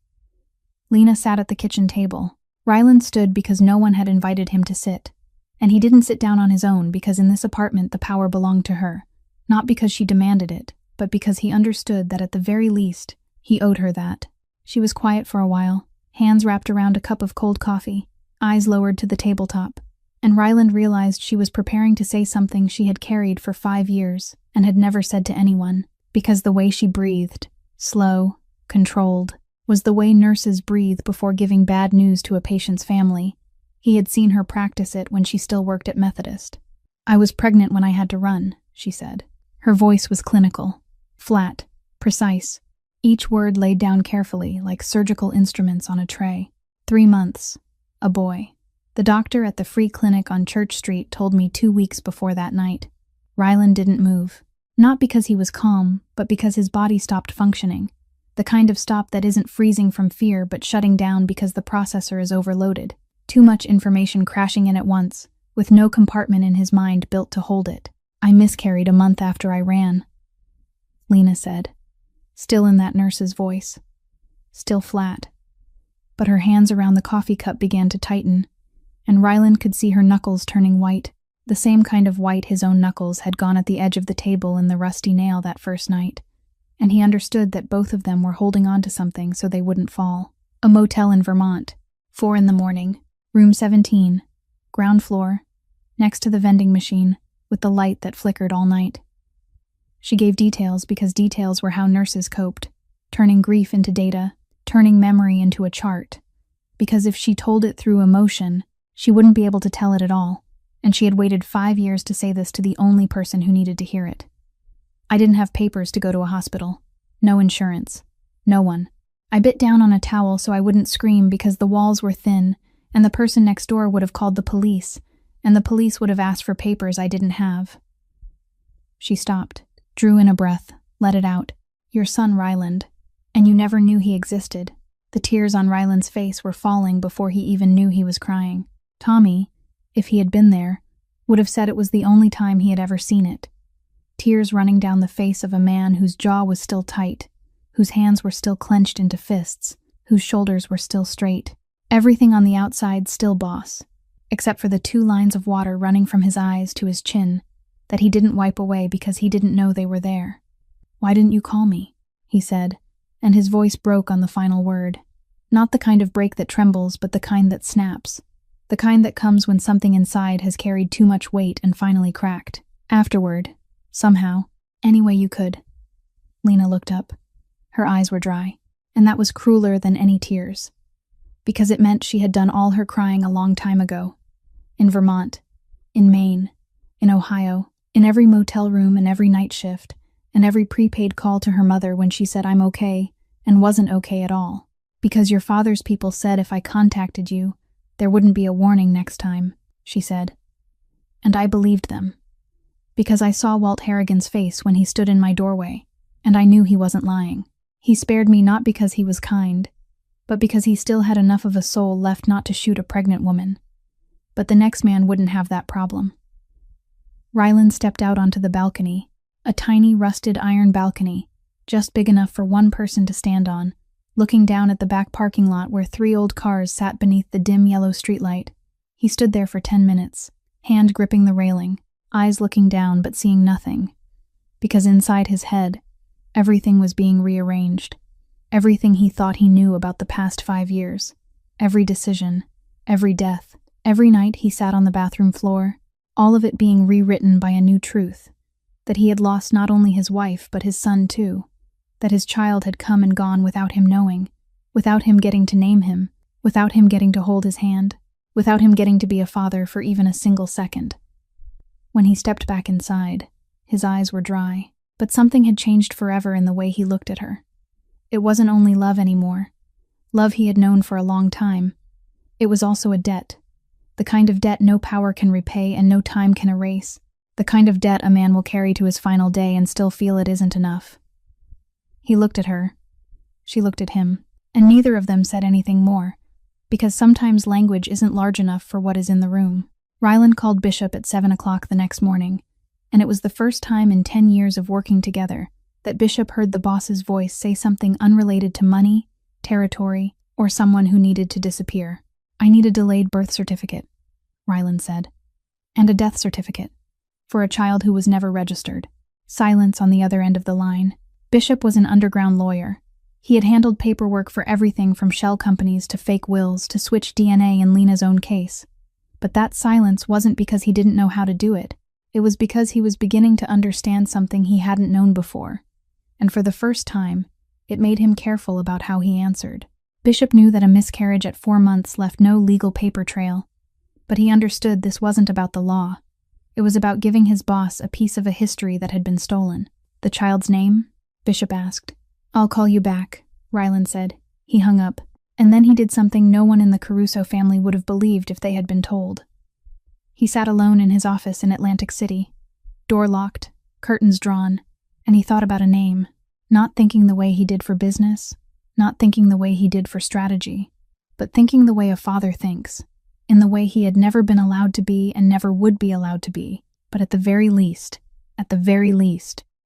Lena sat at the kitchen table. Ryland stood because no one had invited him to sit, and he didn't sit down on his own because in this apartment the power belonged to her, not because she demanded it, but because he understood that at the very least, he owed her that. She was quiet for a while, hands wrapped around a cup of cold coffee, eyes lowered to the tabletop, and Ryland realized she was preparing to say something she had carried for 5 years and had never said to anyone, because the way she breathed, slow, controlled, was the way nurses breathe before giving bad news to a patient's family. He had seen her practice it when she still worked at Methodist. "I was pregnant when I had to run," she said. Her voice was clinical, flat, precise, each word laid down carefully like surgical instruments on a tray. 3 months. A boy. The doctor at the free clinic on Church Street told me 2 weeks before that night. Ryland didn't move. Not because he was calm, but because his body stopped functioning. The kind of stop that isn't freezing from fear but shutting down because the processor is overloaded. Too much information crashing in at once, with no compartment in his mind built to hold it. "I miscarried a month after I ran," Lena said, still in that nurse's voice, still flat. But her hands around the coffee cup began to tighten, and Ryland could see her knuckles turning white, the same kind of white his own knuckles had gone at the edge of the table in the rusty nail that first night. And he understood that both of them were holding on to something so they wouldn't fall. A motel in Vermont, 4 a.m, room 17, ground floor, next to the vending machine, with the light that flickered all night. She gave details because details were how nurses coped, turning grief into data, turning memory into a chart. Because if she told it through emotion, she wouldn't be able to tell it at all, and she had waited 5 years to say this to the only person who needed to hear it. "I didn't have papers to go to a hospital. No insurance. No one. I bit down on a towel so I wouldn't scream because the walls were thin, and the person next door would have called the police, and the police would have asked for papers I didn't have." She stopped, drew in a breath, let it out. "Your son, Ryland. And you never knew he existed." The tears on Ryland's face were falling before he even knew he was crying. Tommy, if he had been there, would have said it was the only time he had ever seen it. Tears running down the face of a man whose jaw was still tight, whose hands were still clenched into fists, whose shoulders were still straight. Everything on the outside still boss, except for the 2 lines of water running from his eyes to his chin that he didn't wipe away because he didn't know they were there. "Why didn't you call me?" he said, and his voice broke on the final word. Not the kind of break that trembles, but the kind that snaps. The kind that comes when something inside has carried too much weight and finally cracked. Afterward, somehow, any way you could. Lena looked up. Her eyes were dry, and that was crueler than any tears, because it meant she had done all her crying a long time ago. In Vermont, in Maine, in Ohio, in every motel room and every night shift, and every prepaid call to her mother when she said "I'm okay" and wasn't okay at all. "Because your father's people said if I contacted you, there wouldn't be a warning next time," she said. And I believed them. Because I saw Walt Harrigan's face when he stood in my doorway, and I knew he wasn't lying. He spared me not because he was kind, but because he still had enough of a soul left not to shoot a pregnant woman. But the next man wouldn't have that problem. Ryland stepped out onto the balcony, a tiny rusted iron balcony, just big enough for one person to stand on, looking down at the back parking lot where 3 old cars sat beneath the dim yellow streetlight. He stood there for 10 minutes, hand gripping the railing, eyes looking down but seeing nothing. Because inside his head, everything was being rearranged. Everything he thought he knew about the past 5 years. Every decision, every death, every night he sat on the bathroom floor, all of it being rewritten by a new truth. That he had lost not only his wife but his son too. That his child had come and gone without him knowing, without him getting to name him, without him getting to hold his hand, without him getting to be a father for even a single second. When he stepped back inside, his eyes were dry, but something had changed forever in the way he looked at her. It wasn't only love anymore. Love he had known for a long time. It was also a debt. The kind of debt no power can repay and no time can erase. The kind of debt a man will carry to his final day and still feel it isn't enough. He looked at her. She looked at him, and neither of them said anything more, because sometimes language isn't large enough for what is in the room. Ryland called Bishop at 7 o'clock the next morning, and it was the first time in 10 years of working together that Bishop heard the boss's voice say something unrelated to money, territory, or someone who needed to disappear. "I need a delayed birth certificate," Ryland said, "and a death certificate, for a child who was never registered." Silence on the other end of the line. Bishop was an underground lawyer. He had handled paperwork for everything from shell companies to fake wills to switch DNA in Lena's own case. But that silence wasn't because he didn't know how to do it. It was because he was beginning to understand something he hadn't known before. And for the first time, it made him careful about how he answered. Bishop knew that a miscarriage at 4 months left no legal paper trail. But he understood this wasn't about the law. It was about giving his boss a piece of a history that had been stolen. "The child's name?" Bishop asked. "I'll call you back," Ryland said. He hung up, and then he did something no one in the Caruso family would have believed if they had been told. He sat alone in his office in Atlantic City, door locked, curtains drawn, and he thought about a name, not thinking the way he did for business, not thinking the way he did for strategy, but thinking the way a father thinks, in the way he had never been allowed to be and never would be allowed to be, but at the very least,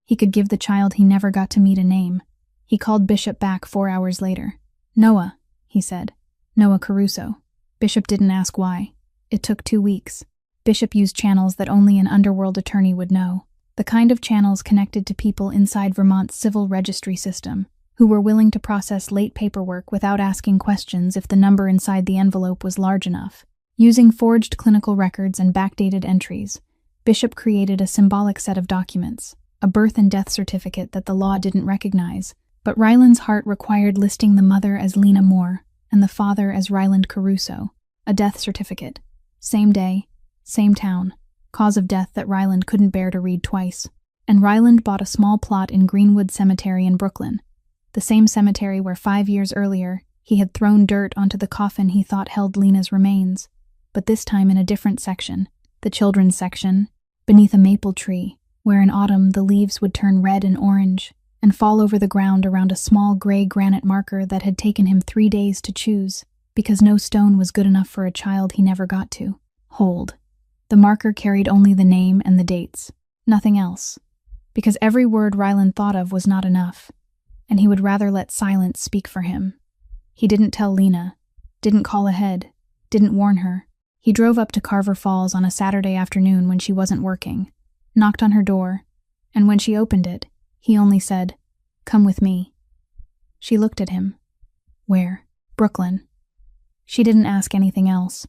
he could give the child he never got to meet a name. He called Bishop back 4 hours later. "Noah," he said. "Noah Caruso." Bishop didn't ask why. It took 2 weeks. Bishop used channels that only an underworld attorney would know. The kind of channels connected to people inside Vermont's civil registry system, who were willing to process late paperwork without asking questions if the number inside the envelope was large enough. Using forged clinical records and backdated entries, Bishop created a symbolic set of documents, a birth and death certificate that the law didn't recognize, but Ryland's heart required listing the mother as Lena Moore and the father as Ryland Caruso. A death certificate. Same day, same town. Cause of death that Ryland couldn't bear to read twice. And Ryland bought a small plot in Greenwood Cemetery in Brooklyn, the same cemetery where 5 years earlier he had thrown dirt onto the coffin he thought held Lena's remains, but this time in a different section, the children's section, beneath a maple tree, where in autumn the leaves would turn red and orange and fall over the ground around a small gray granite marker that had taken him 3 days to choose, because no stone was good enough for a child he never got to hold. The marker carried only the name and the dates, nothing else, because every word Ryland thought of was not enough, and he would rather let silence speak for him. He didn't tell Lena, didn't call ahead, didn't warn her. He drove up to Carver Falls on a Saturday afternoon when she wasn't working, knocked on her door, and when she opened it, he only said, "Come with me." She looked at him. "Where?" "Brooklyn." She didn't ask anything else.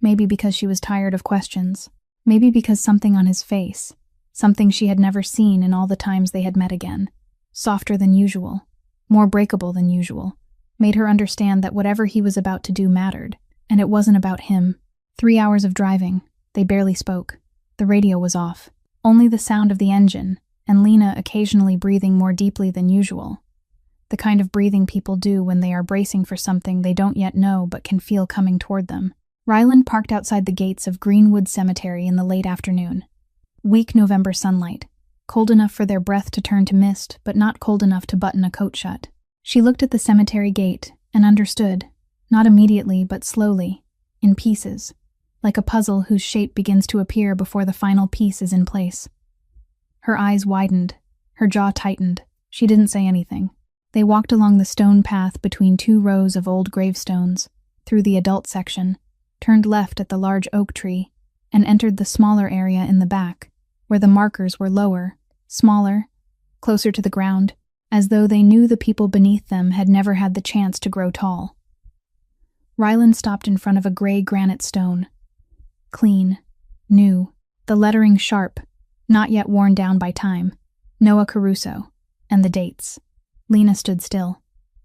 Maybe because she was tired of questions. Maybe because something on his face, something she had never seen in all the times they had met again, softer than usual, more breakable than usual, made her understand that whatever he was about to do mattered, and it wasn't about him. 3 hours of driving. They barely spoke. The radio was off. Only the sound of the engine, and Lena occasionally breathing more deeply than usual. The kind of breathing people do when they are bracing for something they don't yet know but can feel coming toward them. Ryland parked outside the gates of Greenwood Cemetery in the late afternoon. Weak November sunlight, cold enough for their breath to turn to mist, but not cold enough to button a coat shut. She looked at the cemetery gate and understood, not immediately but slowly, in pieces. like a puzzle whose shape begins to appear before the final piece is in place. Her eyes widened, her jaw tightened. She didn't say anything. They walked along the stone path between 2 rows of old gravestones, through the adult section, turned left at the large oak tree, and entered the smaller area in the back, where the markers were lower, smaller, closer to the ground, as though they knew the people beneath them had never had the chance to grow tall. Ryland stopped in front of a gray granite stone. Clean, new, the lettering sharp, not yet worn down by time. Noah Caruso, and the dates. Lena stood still.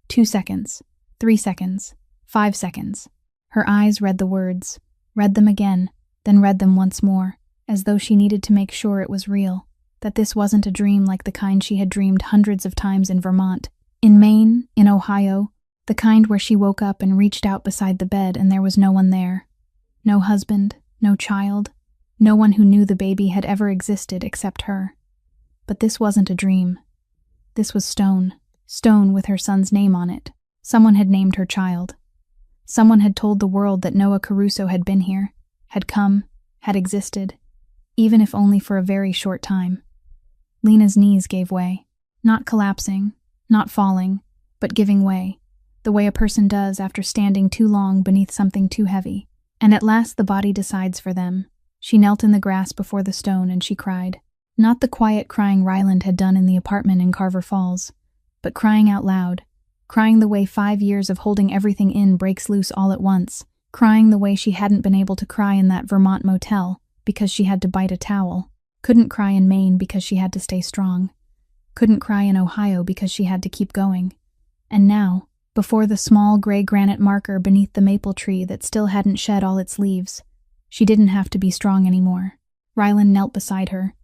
2 seconds, 3 seconds, 5 seconds. Her eyes read the words, read them again, then read them once more, as though she needed to make sure it was real, that this wasn't a dream like the kind she had dreamed hundreds of times in Vermont, in Maine, in Ohio, the kind where she woke up and reached out beside the bed and there was no one there. No husband, no child, no one who knew the baby had ever existed except her. But this wasn't a dream. This was stone, stone with her son's name on it. Someone had named her child. Someone had told the world that Noah Caruso had been here, had come, had existed, even if only for a very short time. Lena's knees gave way, not collapsing, not falling, but giving way, the way a person does after standing too long beneath something too heavy. And at last the body decides for them. She knelt in the grass before the stone and she cried. Not the quiet crying Ryland had done in the apartment in Carver Falls, but crying out loud, crying the way 5 years of holding everything in breaks loose all at once, crying the way she hadn't been able to cry in that Vermont motel because she had to bite a towel, couldn't cry in Maine because she had to stay strong, couldn't cry in Ohio because she had to keep going. And now, before the small gray granite marker beneath the maple tree that still hadn't shed all its leaves, she didn't have to be strong anymore. Ryland knelt beside her,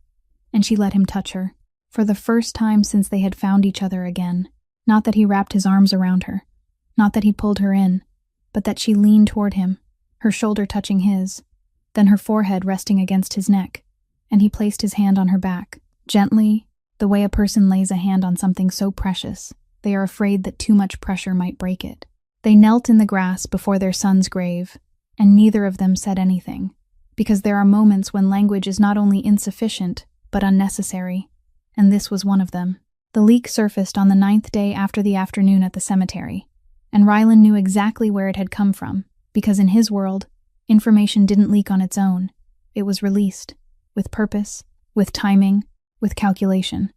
and she let him touch her, for the first time since they had found each other again. Not that he wrapped his arms around her, not that he pulled her in, but that she leaned toward him, her shoulder touching his, then her forehead resting against his neck, and he placed his hand on her back, gently, the way a person lays a hand on something so precious, they are afraid that too much pressure might break it. They knelt in the grass before their son's grave, and neither of them said anything, because there are moments when language is not only insufficient, but unnecessary, and this was one of them. The leak surfaced on the 9th day after the afternoon at the cemetery, and Ryland knew exactly where it had come from, because in his world, information didn't leak on its own. It was released, with purpose, with timing, with calculation,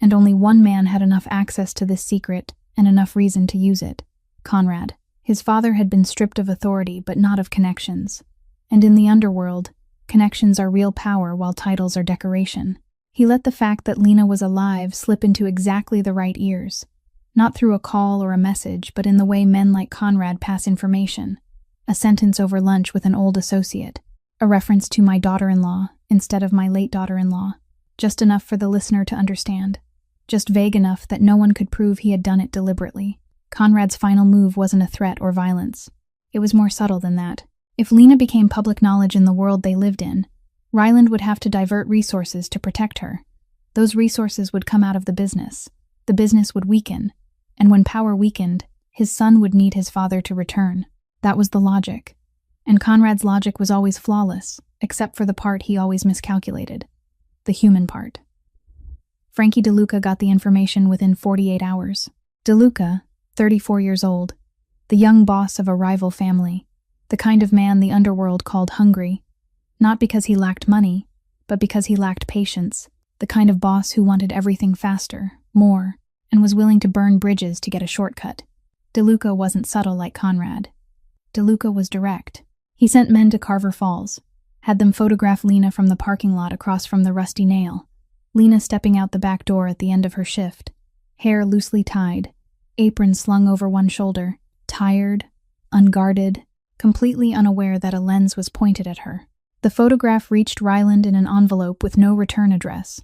and only one man had enough access to this secret and enough reason to use it: Conrad. His father had been stripped of authority but not of connections, and in the underworld, connections are real power while titles are decoration. He let the fact that Lena was alive slip into exactly the right ears, not through a call or a message, but in the way men like Conrad pass information. A sentence over lunch with an old associate, a reference to my daughter-in-law instead of my late daughter-in-law, just enough for the listener to understand, just vague enough that no one could prove he had done it deliberately. Conrad's final move wasn't a threat or violence. It was more subtle than that. If Lena became public knowledge in the world they lived in, Ryland would have to divert resources to protect her. Those resources would come out of the business. The business would weaken, and when power weakened, his son would need his father to return. That was the logic. And Conrad's logic was always flawless, except for the part he always miscalculated. The human part. Frankie DeLuca got the information within 48 hours. DeLuca, 34 years old, the young boss of a rival family, the kind of man the underworld called hungry, not because he lacked money, but because he lacked patience, the kind of boss who wanted everything faster, more, and was willing to burn bridges to get a shortcut. DeLuca wasn't subtle like Conrad. DeLuca was direct. He sent men to Carver Falls, had them photograph Lena from the parking lot across from the Rusty Nail, Lena stepping out the back door at the end of her shift, hair loosely tied, apron slung over one shoulder, tired, unguarded, completely unaware that a lens was pointed at her. The photograph reached Ryland in an envelope with no return address,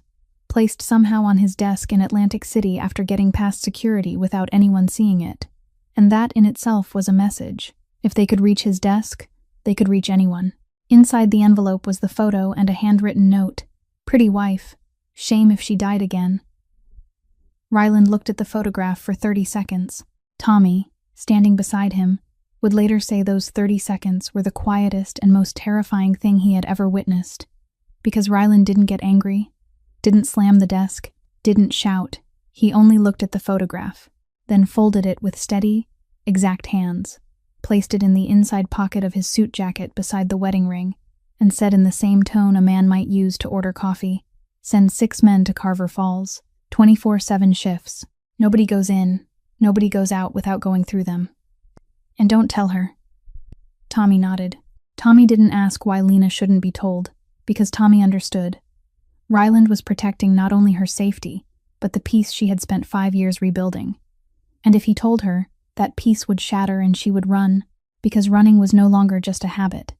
placed somehow on his desk in Atlantic City after getting past security without anyone seeing it. And that in itself was a message. If they could reach his desk, they could reach anyone. Inside the envelope was the photo and a handwritten note. Pretty wife. Shame if she died again. Ryland looked at the photograph for 30 seconds. Tommy, standing beside him, would later say those 30 seconds were the quietest and most terrifying thing he had ever witnessed. Because Ryland didn't get angry, didn't slam the desk, didn't shout. He only looked at the photograph, then folded it with steady, exact hands, placed it in the inside pocket of his suit jacket beside the wedding ring, and said in the same tone a man might use to order coffee, "Send 6 men to Carver Falls, 24/7 shifts. Nobody goes in, nobody goes out without going through them. And don't tell her." Tommy nodded. Tommy didn't ask why Lena shouldn't be told, because Tommy understood. Ryland was protecting not only her safety, but the peace she had spent 5 years rebuilding. And if he told her, that peace would shatter and she would run, because running was no longer just a habit.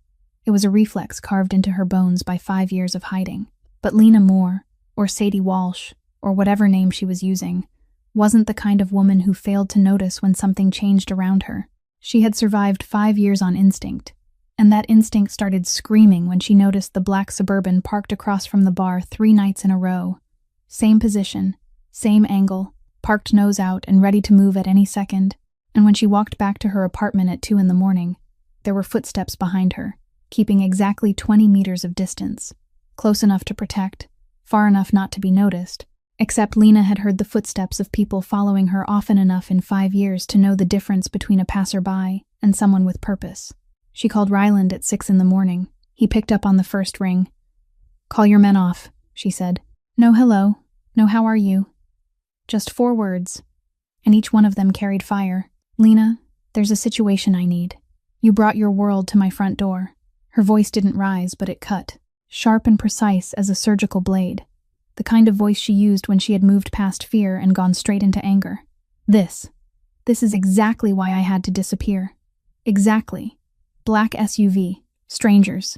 It was a reflex carved into her bones by 5 years of hiding. But Lena Moore, or Sadie Walsh, or whatever name she was using, wasn't the kind of woman who failed to notice when something changed around her. She had survived 5 years on instinct, and that instinct started screaming when she noticed the black Suburban parked across from the bar 3 nights in a row. Same position, same angle, parked nose out and ready to move at any second, and when she walked back to her apartment at 2 in the morning, there were footsteps behind her, keeping exactly 20 meters of distance, close enough to protect, far enough not to be noticed, except Lena had heard the footsteps of people following her often enough in 5 years to know the difference between a passerby and someone with purpose. She called Ryland at 6 in the morning. He picked up on the first ring. "Call your men off," she said. "No hello, no how are you." Just 4 words, and each one of them carried fire. "Lena, there's a situation I need. You brought your world to my front door." Her voice didn't rise, but it cut, sharp and precise as a surgical blade, the kind of voice she used when she had moved past fear and gone straight into anger. This is exactly why I had to disappear. Exactly. Black SUV, strangers.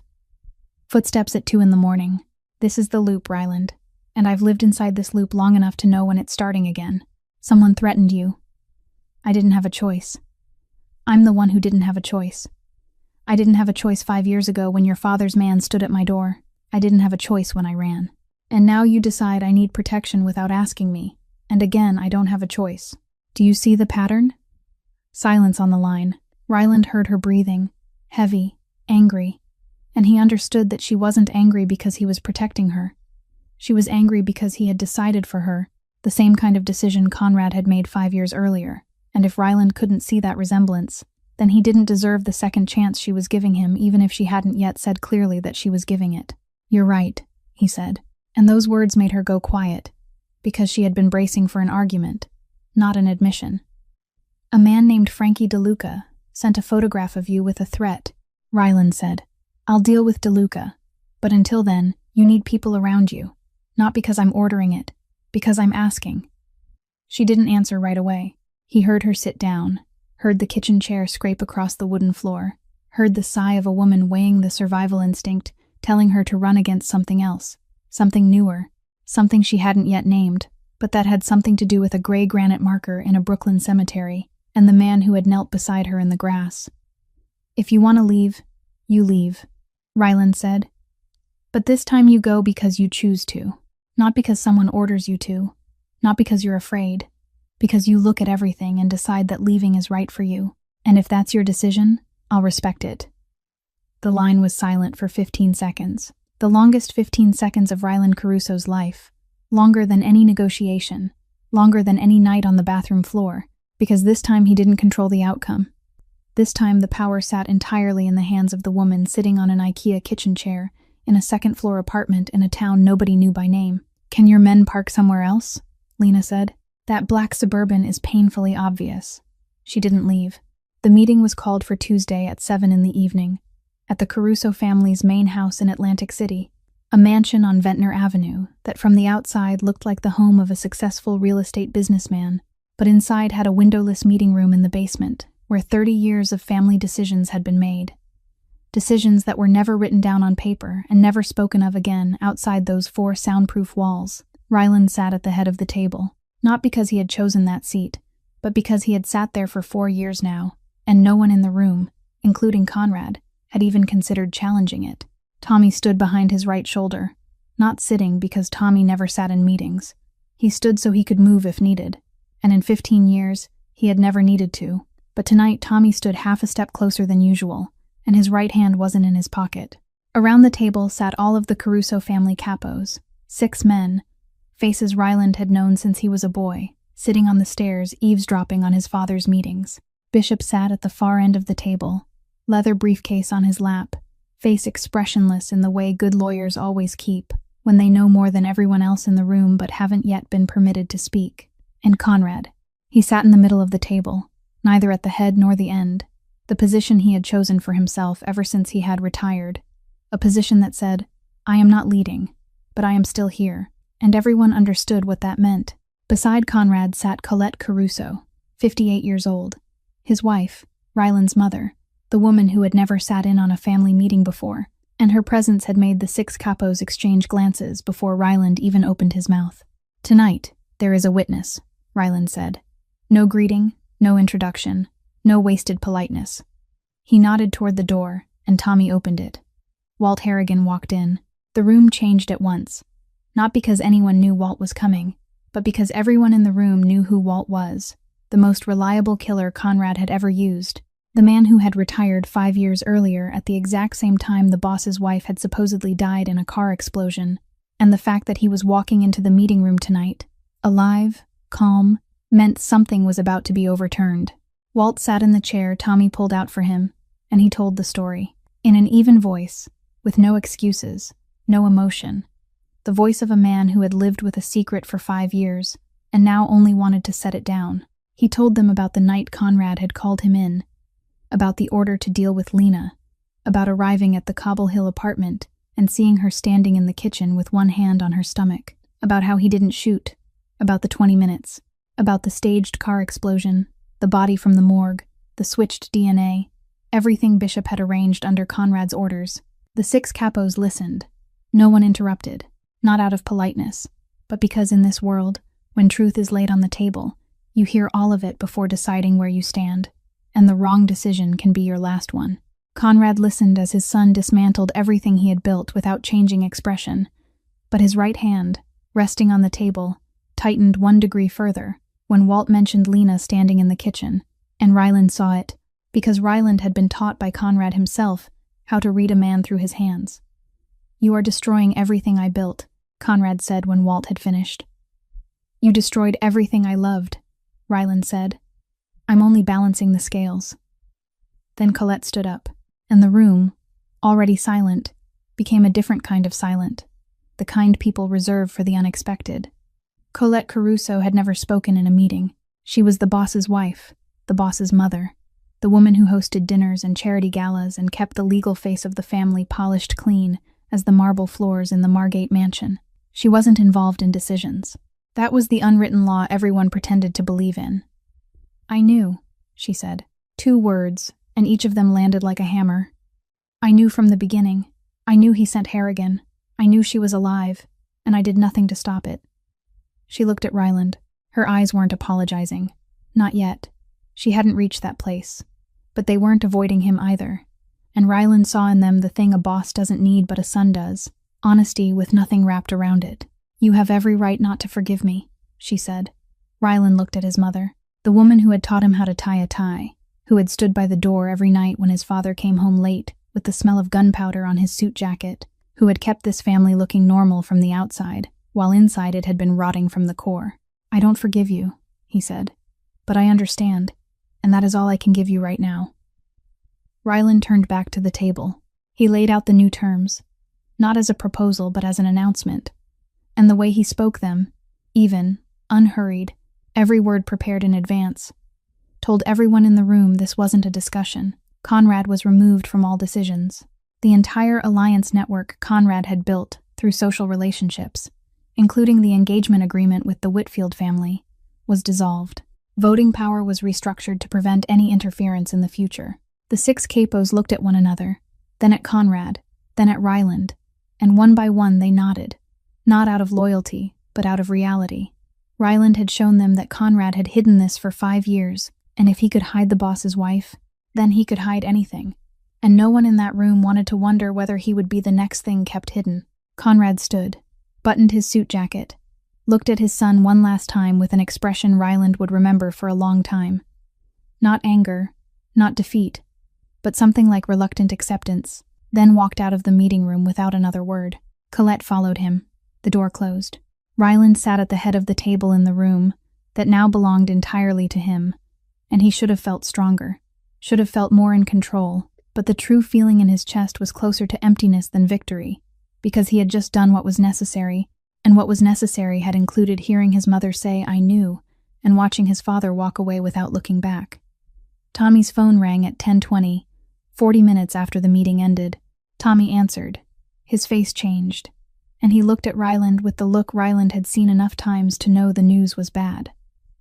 Footsteps at 2 in the morning. This is the loop, Ryland, and I've lived inside this loop long enough to know when it's starting again. Someone threatened you. I didn't have a choice. I'm the one who didn't have a choice. I didn't have a choice 5 years ago when your father's man stood at my door. I didn't have a choice when I ran. And now you decide I need protection without asking me. And again, I don't have a choice. Do you see the pattern? Silence on the line. Ryland heard her breathing, heavy, angry, and he understood that she wasn't angry because he was protecting her. She was angry because he had decided for her, the same kind of decision Conrad had made 5 years earlier, and if Ryland couldn't see that resemblance, then he didn't deserve the second chance she was giving him, even if she hadn't yet said clearly that she was giving it. "You're right," he said, and those words made her go quiet, because she had been bracing for an argument, not an admission. "A man named Frankie DeLuca sent a photograph of you with a threat," Ryland said. "I'll deal with DeLuca, but until then, you need people around you. Not because I'm ordering it, because I'm asking." She didn't answer right away. He heard her sit down, heard the kitchen chair scrape across the wooden floor, heard the sigh of a woman weighing the survival instinct, telling her to run against something else, something newer, something she hadn't yet named, but that had something to do with a gray granite marker in a Brooklyn cemetery, and the man who had knelt beside her in the grass. "If you want to leave, you leave," Ryland said. "But this time you go because you choose to, not because someone orders you to, not because you're afraid, because you look at everything and decide that leaving is right for you. And if that's your decision, I'll respect it." The line was silent for 15 seconds, the longest 15 seconds of Ryland Caruso's life, longer than any negotiation, longer than any night on the bathroom floor, because this time he didn't control the outcome. This time the power sat entirely in the hands of the woman sitting on an IKEA kitchen chair in a second-floor apartment in a town nobody knew by name. "Can your men park somewhere else?" Lena said. "That black Suburban is painfully obvious." She didn't leave. The meeting was called for Tuesday at 7 in the evening, at the Caruso family's main house in Atlantic City, a mansion on Ventnor Avenue that from the outside looked like the home of a successful real estate businessman, but inside had a windowless meeting room in the basement, where 30 years of family decisions had been made. Decisions that were never written down on paper and never spoken of again outside those 4 soundproof walls. Ryland sat at the head of the table, not because he had chosen that seat, but because he had sat there for 4 years now, and no one in the room, including Conrad, had even considered challenging it. Tommy stood behind his right shoulder, not sitting because Tommy never sat in meetings. He stood so he could move if needed, and in 15 years, he had never needed to. But tonight Tommy stood half a step closer than usual, and his right hand wasn't in his pocket. Around the table sat all of the Caruso family capos, 6 men, faces Ryland had known since he was a boy, sitting on the stairs eavesdropping on his father's meetings. Bishop sat at the far end of the table, leather briefcase on his lap, face expressionless in the way good lawyers always keep when they know more than everyone else in the room but haven't yet been permitted to speak. And Conrad. He sat in the middle of the table, neither at the head nor the end, the position he had chosen for himself ever since he had retired, a position that said, "I am not leading, but I am still here," and everyone understood what that meant. Beside Conrad sat Colette Caruso, 58 years old, his wife, Ryland's mother, the woman who had never sat in on a family meeting before, and her presence had made the 6 capos exchange glances before Ryland even opened his mouth. "Tonight, there is a witness," Ryland said. "No greeting, no introduction, no wasted politeness." He nodded toward the door, and Tommy opened it. Walt Harrigan walked in. The room changed at once, not because anyone knew Walt was coming, but because everyone in the room knew who Walt was, the most reliable killer Conrad had ever used, the man who had retired 5 years earlier at the exact same time the boss's wife had supposedly died in a car explosion, and the fact that he was walking into the meeting room tonight, alive, calm, meant something was about to be overturned. Walt sat in the chair Tommy pulled out for him, and he told the story, in an even voice, with no excuses, no emotion, the voice of a man who had lived with a secret for 5 years, and now only wanted to set it down. He told them about the night Conrad had called him in, about the order to deal with Lena, about arriving at the Cobble Hill apartment and seeing her standing in the kitchen with one hand on her stomach, about how he didn't shoot, about the 20 minutes, about the staged car explosion, the body from the morgue, the switched DNA, everything Bishop had arranged under Conrad's orders. The 6 capos listened. No one interrupted, not out of politeness, but because in this world, when truth is laid on the table, you hear all of it before deciding where you stand, and the wrong decision can be your last one. Conrad listened as his son dismantled everything he had built without changing expression, but his right hand, resting on the table, tightened 1 degree further when Walt mentioned Lena standing in the kitchen, and Ryland saw it, because Ryland had been taught by Conrad himself how to read a man through his hands. "You are destroying everything I built," Conrad said when Walt had finished. "You destroyed everything I loved," Ryland said. "I'm only balancing the scales." Then Colette stood up, and the room, already silent, became a different kind of silent, the kind people reserve for the unexpected. Colette Caruso had never spoken in a meeting. She was the boss's wife, the boss's mother, the woman who hosted dinners and charity galas and kept the legal face of the family polished clean as the marble floors in the Margate mansion. She wasn't involved in decisions. That was the unwritten law everyone pretended to believe in. "I knew," she said. 2 words, and each of them landed like a hammer. "I knew from the beginning. I knew he sent Harrigan. I knew she was alive, and I did nothing to stop it." She looked at Ryland. Her eyes weren't apologizing. Not yet. She hadn't reached that place. But they weren't avoiding him either. And Ryland saw in them the thing a boss doesn't need but a son does, honesty with nothing wrapped around it. "You have every right not to forgive me," she said. Ryland looked at his mother, the woman who had taught him how to tie a tie, who had stood by the door every night when his father came home late with the smell of gunpowder on his suit jacket, who had kept this family looking normal from the outside, while inside it had been rotting from the core. "I don't forgive you," he said, "but I understand, and that is all I can give you right now." Ryland turned back to the table. He laid out the new terms, not as a proposal but as an announcement, and the way he spoke them, even, unhurried, every word prepared in advance, told everyone in the room this wasn't a discussion. Conrad was removed from all decisions. The entire alliance network Conrad had built through social relationships, including the engagement agreement with the Whitfield family, was dissolved. Voting power was restructured to prevent any interference in the future. The 6 capos looked at one another, then at Conrad, then at Ryland, and one by one they nodded, not out of loyalty, but out of reality. Ryland had shown them that Conrad had hidden this for 5 years, and if he could hide the boss's wife, then he could hide anything. And no one in that room wanted to wonder whether he would be the next thing kept hidden. Conrad stood, buttoned his suit jacket, looked at his son one last time with an expression Ryland would remember for a long time. Not anger, not defeat, but something like reluctant acceptance, then walked out of the meeting room without another word. Colette followed him. The door closed. Ryland sat at the head of the table in the room that now belonged entirely to him, and he should have felt stronger, should have felt more in control, but the true feeling in his chest was closer to emptiness than victory, because he had just done what was necessary, and what was necessary had included hearing his mother say, "I knew," and watching his father walk away without looking back. Tommy's phone rang at 10:20, 40 minutes after the meeting ended. Tommy answered. His face changed, and he looked at Ryland with the look Ryland had seen enough times to know the news was bad.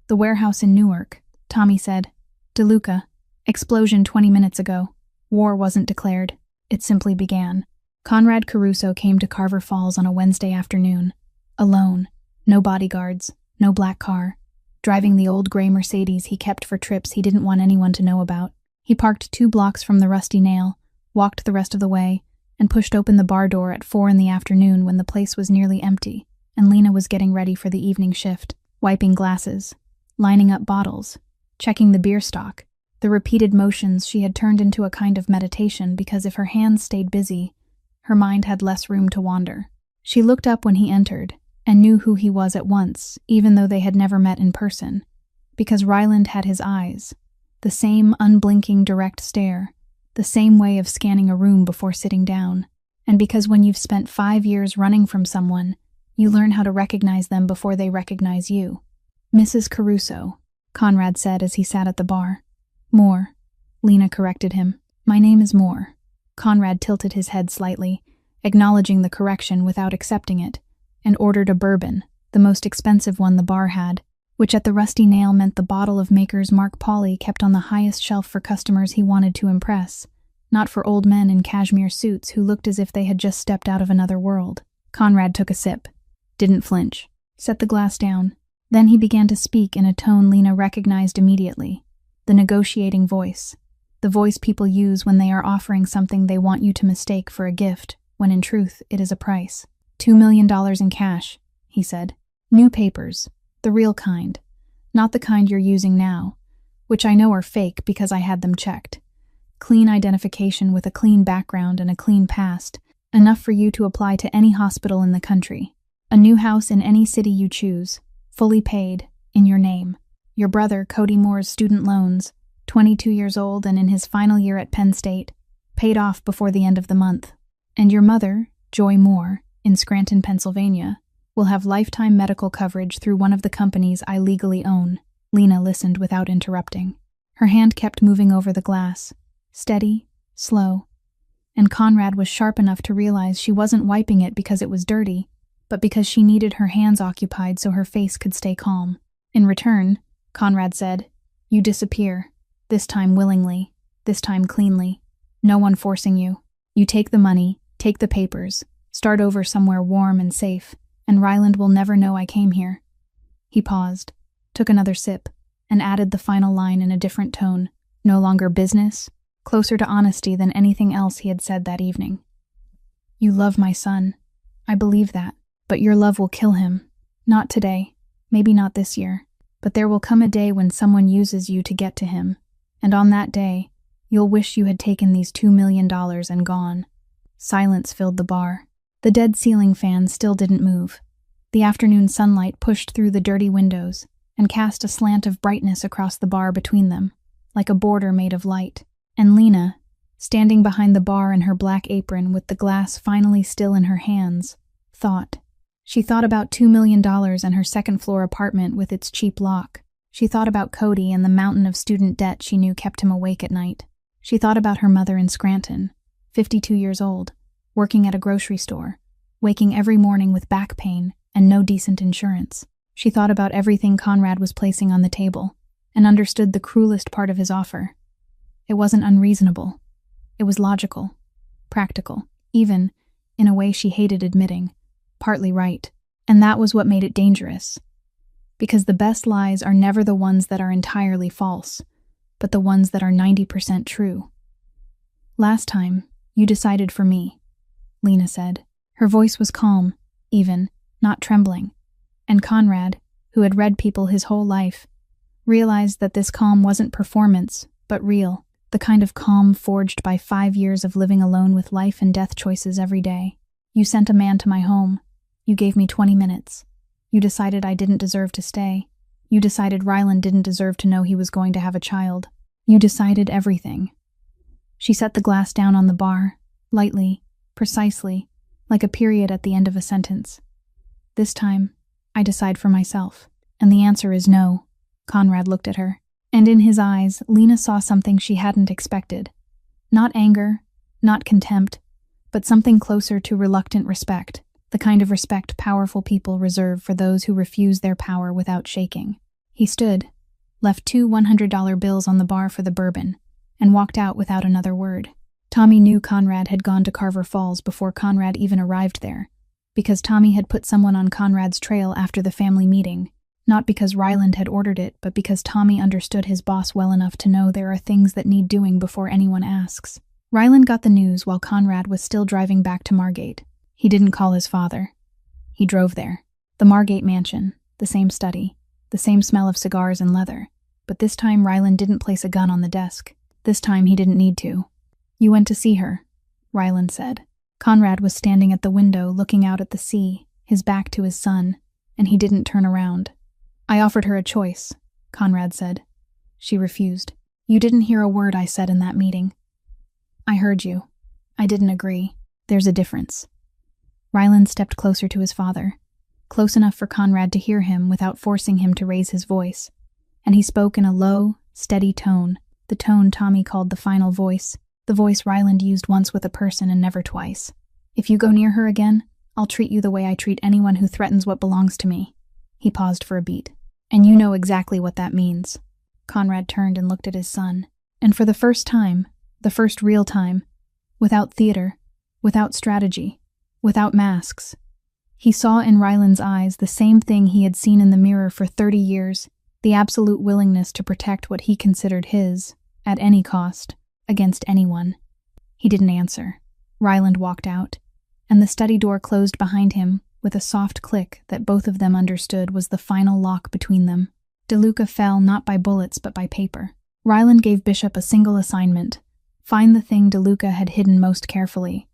"The warehouse in Newark," Tommy said. "DeLuca. Explosion 20 minutes ago. War wasn't declared. It simply began." Conrad Caruso came to Carver Falls on a Wednesday afternoon. Alone. No bodyguards. No black car. Driving the old gray Mercedes he kept for trips he didn't want anyone to know about. He parked 2 blocks from the Rusty Nail, walked the rest of the way, and pushed open the bar door at 4 in the afternoon when the place was nearly empty, and Lena was getting ready for the evening shift, wiping glasses, lining up bottles, checking the beer stock. The repeated motions she had turned into a kind of meditation because if her hands stayed busy, her mind had less room to wander. She looked up when he entered, and knew who he was at once, even though they had never met in person, because Ryland had his eyes, the same unblinking direct stare, the same way of scanning a room before sitting down, and because when you've spent 5 years running from someone, you learn how to recognize them before they recognize you. "Mrs. Caruso," Conrad said as he sat at the bar. "Moore," Lena corrected him. "My name is Moore." Conrad tilted his head slightly, acknowledging the correction without accepting it, and ordered a bourbon, the most expensive one the bar had, which at the Rusty Nail meant the bottle of Maker's Mark Pauli kept on the highest shelf for customers he wanted to impress, not for old men in cashmere suits who looked as if they had just stepped out of another world. Conrad took a sip, didn't flinch, set the glass down. Then he began to speak in a tone Lena recognized immediately, the negotiating voice, the voice people use when they are offering something they want you to mistake for a gift, when in truth it is a price. $2 million in cash, he said. New papers, the real kind, not the kind you're using now, which I know are fake because I had them checked. Clean identification with a clean background and a clean past, enough for you to apply to any hospital in the country. A new house in any city you choose, fully paid, in your name. Your brother, Cody Moore's student loans, 22 years old and in his final year at Penn State, paid off before the end of the month. And your mother, Joy Moore, in Scranton, Pennsylvania, will have lifetime medical coverage through one of the companies I legally own. Lena listened without interrupting. Her hand kept moving over the glass, steady, slow, and Conrad was sharp enough to realize she wasn't wiping it because it was dirty, but because she needed her hands occupied so her face could stay calm. In return, Conrad said, "You disappear, this time willingly, this time cleanly. No one forcing you. You take the money, take the papers, start over somewhere warm and safe, and Ryland will never know I came here." He paused, took another sip, and added the final line in a different tone, no longer business, closer to honesty than anything else he had said that evening. "You love my son. I believe that. But your love will kill him. Not today, maybe not this year, but there will come a day when someone uses you to get to him, and on that day, you'll wish you had taken these $2 million and gone." Silence filled the bar. The dead ceiling fan still didn't move. The afternoon sunlight pushed through the dirty windows and cast a slant of brightness across the bar between them, like a border made of light. And Lena, standing behind the bar in her black apron with the glass finally still in her hands, thought. She thought about $2 million and her second-floor apartment with its cheap lock. She thought about Cody and the mountain of student debt she knew kept him awake at night. She thought about her mother in Scranton, 52 years old, working at a grocery store, waking every morning with back pain and no decent insurance. She thought about everything Conrad was placing on the table, and understood the cruelest part of his offer. It wasn't unreasonable. It was logical, practical, even, in a way she hated admitting, partly right. And that was what made it dangerous. Because the best lies are never the ones that are entirely false, but the ones that are 90% true. "Last time, you decided for me," Lena said. Her voice was calm, even, not trembling. And Conrad, who had read people his whole life, realized that this calm wasn't performance, but real, the kind of calm forged by 5 years of living alone with life and death choices every day. You sent a man to my home. You gave me 20 minutes. You decided I didn't deserve to stay. You decided Ryland didn't deserve to know he was going to have a child. You decided everything. She set the glass down on the bar, lightly, precisely, like a period at the end of a sentence. This time, I decide for myself. And the answer is no. Conrad looked at her, and in his eyes, Lena saw something she hadn't expected. Not anger, not contempt, but something closer to reluctant respect, the kind of respect powerful people reserve for those who refuse their power without shaking. He stood, left 2 $100 bills on the bar for the bourbon, and walked out without another word. Tommy knew Conrad had gone to Carver Falls before Conrad even arrived there, because Tommy had put someone on Conrad's trail after the family meeting, not because Ryland had ordered it, but because Tommy understood his boss well enough to know there are things that need doing before anyone asks. Ryland got the news while Conrad was still driving back to Margate. He didn't call his father. He drove there. The Margate mansion, the same study, the same smell of cigars and leather. But this time Ryland didn't place a gun on the desk. This time he didn't need to. You went to see her, Ryland said. Conrad was standing at the window looking out at the sea, his back to his son, and he didn't turn around. I offered her a choice, Conrad said. She refused. You didn't hear a word I said in that meeting. I heard you. I didn't agree. There's a difference. Ryland stepped closer to his father, close enough for Conrad to hear him without forcing him to raise his voice, and he spoke in a low, steady tone, the tone Tommy called the final voice, the voice Ryland used once with a person and never twice. If you go near her again, I'll treat you the way I treat anyone who threatens what belongs to me. He paused for a beat. And you know exactly what that means. Conrad turned and looked at his son, and for the first time, the first real time, without theater, without strategy, without masks, he saw in Ryland's eyes the same thing he had seen in the mirror for 30 years, the absolute willingness to protect what he considered his, at any cost, against anyone. He didn't answer. Ryland walked out, and the study door closed behind him with a soft click that both of them understood was the final lock between them. DeLuca fell not by bullets but by paper. Ryland gave Bishop a single assignment: find the thing DeLuca had hidden most carefully.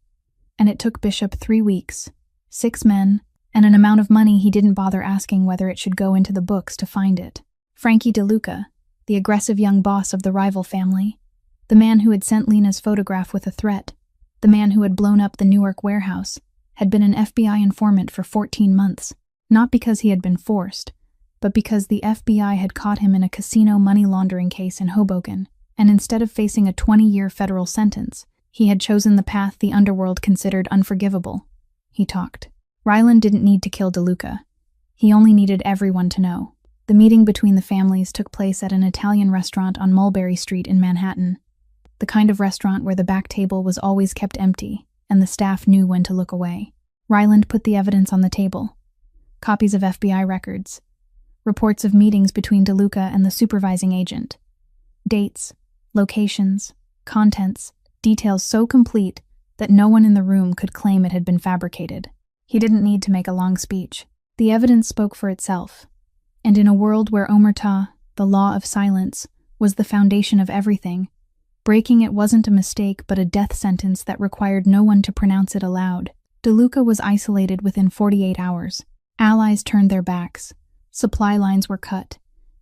And it took Bishop 3 weeks, 6 men, and an amount of money he didn't bother asking whether it should go into the books to find it. Frankie DeLuca, the aggressive young boss of the rival family, the man who had sent Lena's photograph with a threat, the man who had blown up the Newark warehouse, had been an FBI informant for 14 months, not because he had been forced, but because the FBI had caught him in a casino money laundering case in Hoboken, and instead of facing a 20-year federal sentence, he had chosen the path the underworld considered unforgivable. He talked. Ryland didn't need to kill DeLuca. He only needed everyone to know. The meeting between the families took place at an Italian restaurant on Mulberry Street in Manhattan, the kind of restaurant where the back table was always kept empty, and the staff knew when to look away. Ryland put the evidence on the table. Copies of FBI records. Reports of meetings between DeLuca and the supervising agent. Dates, locations, contents, details so complete that no one in the room could claim it had been fabricated. He didn't need to make a long speech. The evidence spoke for itself. And in a world where omerta, the law of silence, was the foundation of everything, breaking it wasn't a mistake but a death sentence that required no one to pronounce it aloud. DeLuca was isolated within 48 hours. Allies turned their backs. Supply lines were cut.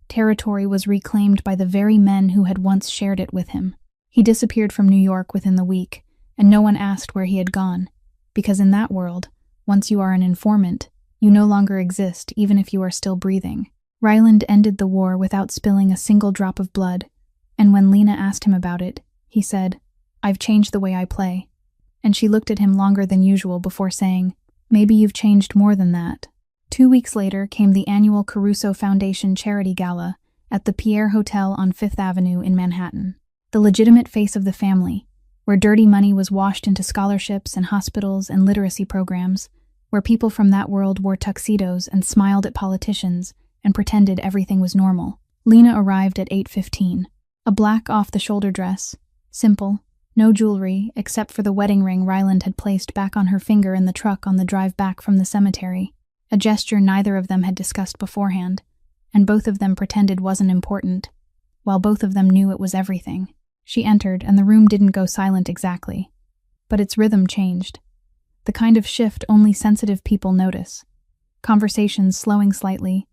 Territory was reclaimed by the very men who had once shared it with him. He disappeared from New York within the week, and no one asked where he had gone, because in that world, once you are an informant, you no longer exist even if you are still breathing. Ryland ended the war without spilling a single drop of blood, and when Lena asked him about it, he said, "I've changed the way I play." And she looked at him longer than usual before saying, "Maybe you've changed more than that." 2 weeks later came the annual Caruso Foundation Charity Gala at the Pierre Hotel on 5th Avenue in Manhattan. The legitimate face of the family, where dirty money was washed into scholarships and hospitals and literacy programs, where people from that world wore tuxedos and smiled at politicians and pretended everything was normal. Lena arrived at 8:15. A black off-the-shoulder dress, simple, no jewelry except for the wedding ring Ryland had placed back on her finger in the truck on the drive back from the cemetery, a gesture neither of them had discussed beforehand, and both of them pretended wasn't important, while both of them knew it was everything. She entered, and the room didn't go silent exactly, but its rhythm changed. The kind of shift only sensitive people notice. Conversations slowing slightly,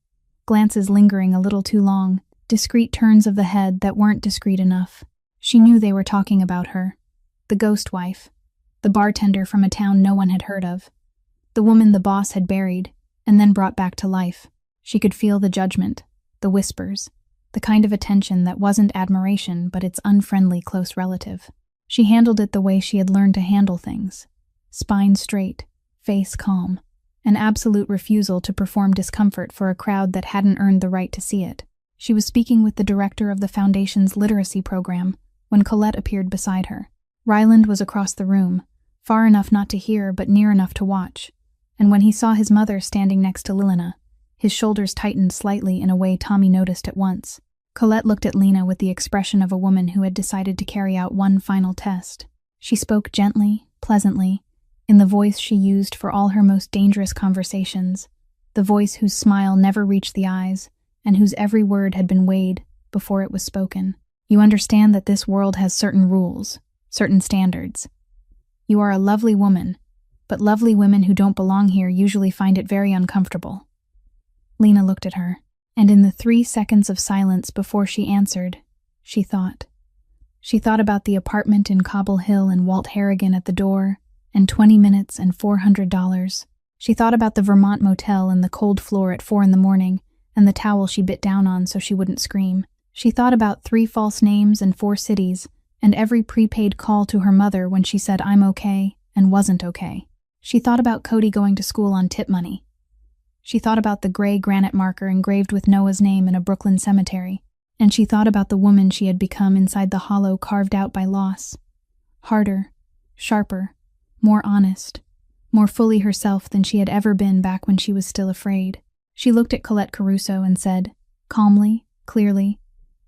glances lingering a little too long, discreet turns of the head that weren't discreet enough. She knew they were talking about her, the ghost wife, the bartender from a town no one had heard of, the woman the boss had buried and then brought back to life. She could feel the judgment, the whispers, the kind of attention that wasn't admiration but its unfriendly close relative. She handled it the way she had learned to handle things. Spine straight, face calm, an absolute refusal to perform discomfort for a crowd that hadn't earned the right to see it. She was speaking with the director of the Foundation's literacy program when Colette appeared beside her. Ryland was across the room, far enough not to hear but near enough to watch, and when he saw his mother standing next to Lilina, his shoulders tightened slightly in a way Tommy noticed at once. Colette looked at Lena with the expression of a woman who had decided to carry out one final test. She spoke gently, pleasantly, in the voice she used for all her most dangerous conversations, the voice whose smile never reached the eyes, and whose every word had been weighed before it was spoken. You understand that this world has certain rules, certain standards. You are a lovely woman, but lovely women who don't belong here usually find it very uncomfortable. Lena looked at her, and in the 3 seconds of silence before she answered, she thought. She thought about the apartment in Cobble Hill and Walt Harrigan at the door, and 20 minutes and $400. She thought about the Vermont motel and the cold floor at 4 a.m, and the towel she bit down on so she wouldn't scream. She thought about 3 false names and 4 cities, and every prepaid call to her mother when she said I'm okay and wasn't okay. She thought about Cody going to school on tip money. She thought about the gray granite marker engraved with Noah's name in a Brooklyn cemetery, and she thought about the woman she had become inside the hollow carved out by loss. Harder, sharper, more honest, more fully herself than she had ever been back when she was still afraid. She looked at Colette Caruso and said, calmly, clearly,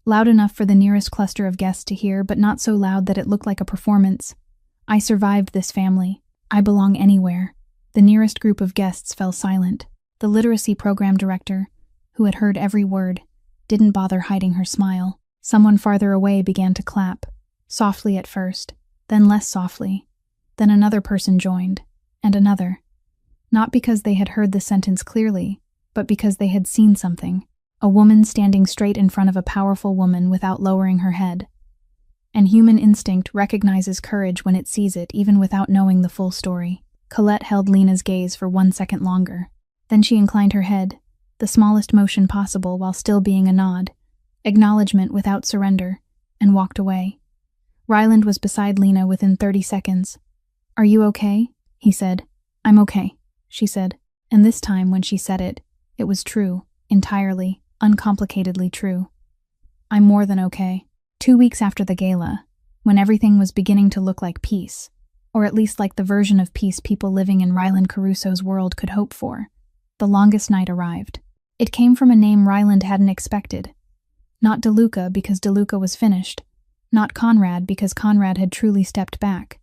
loud enough for the nearest cluster of guests to hear, but not so loud that it looked like a performance, I survived this family. I belong anywhere. The nearest group of guests fell silent. The literacy program director, who had heard every word, didn't bother hiding her smile. Someone farther away began to clap, softly at first, then less softly. Then another person joined, and another. Not because they had heard the sentence clearly, but because they had seen something. A woman standing straight in front of a powerful woman without lowering her head. And human instinct recognizes courage when it sees it, even without knowing the full story. Colette held Lena's gaze for 1 second longer. Then she inclined her head, the smallest motion possible while still being a nod, acknowledgement without surrender, and walked away. Ryland was beside Lena within 30 seconds. Are you okay? He said. I'm okay, she said. And this time when she said it, it was true, entirely, uncomplicatedly true. I'm more than okay. 2 weeks after the gala, when everything was beginning to look like peace, or at least like the version of peace people living in Ryland Caruso's world could hope for, the longest night arrived. It came from a name Ryland hadn't expected. Not DeLuca because DeLuca was finished, not Conrad because Conrad had truly stepped back,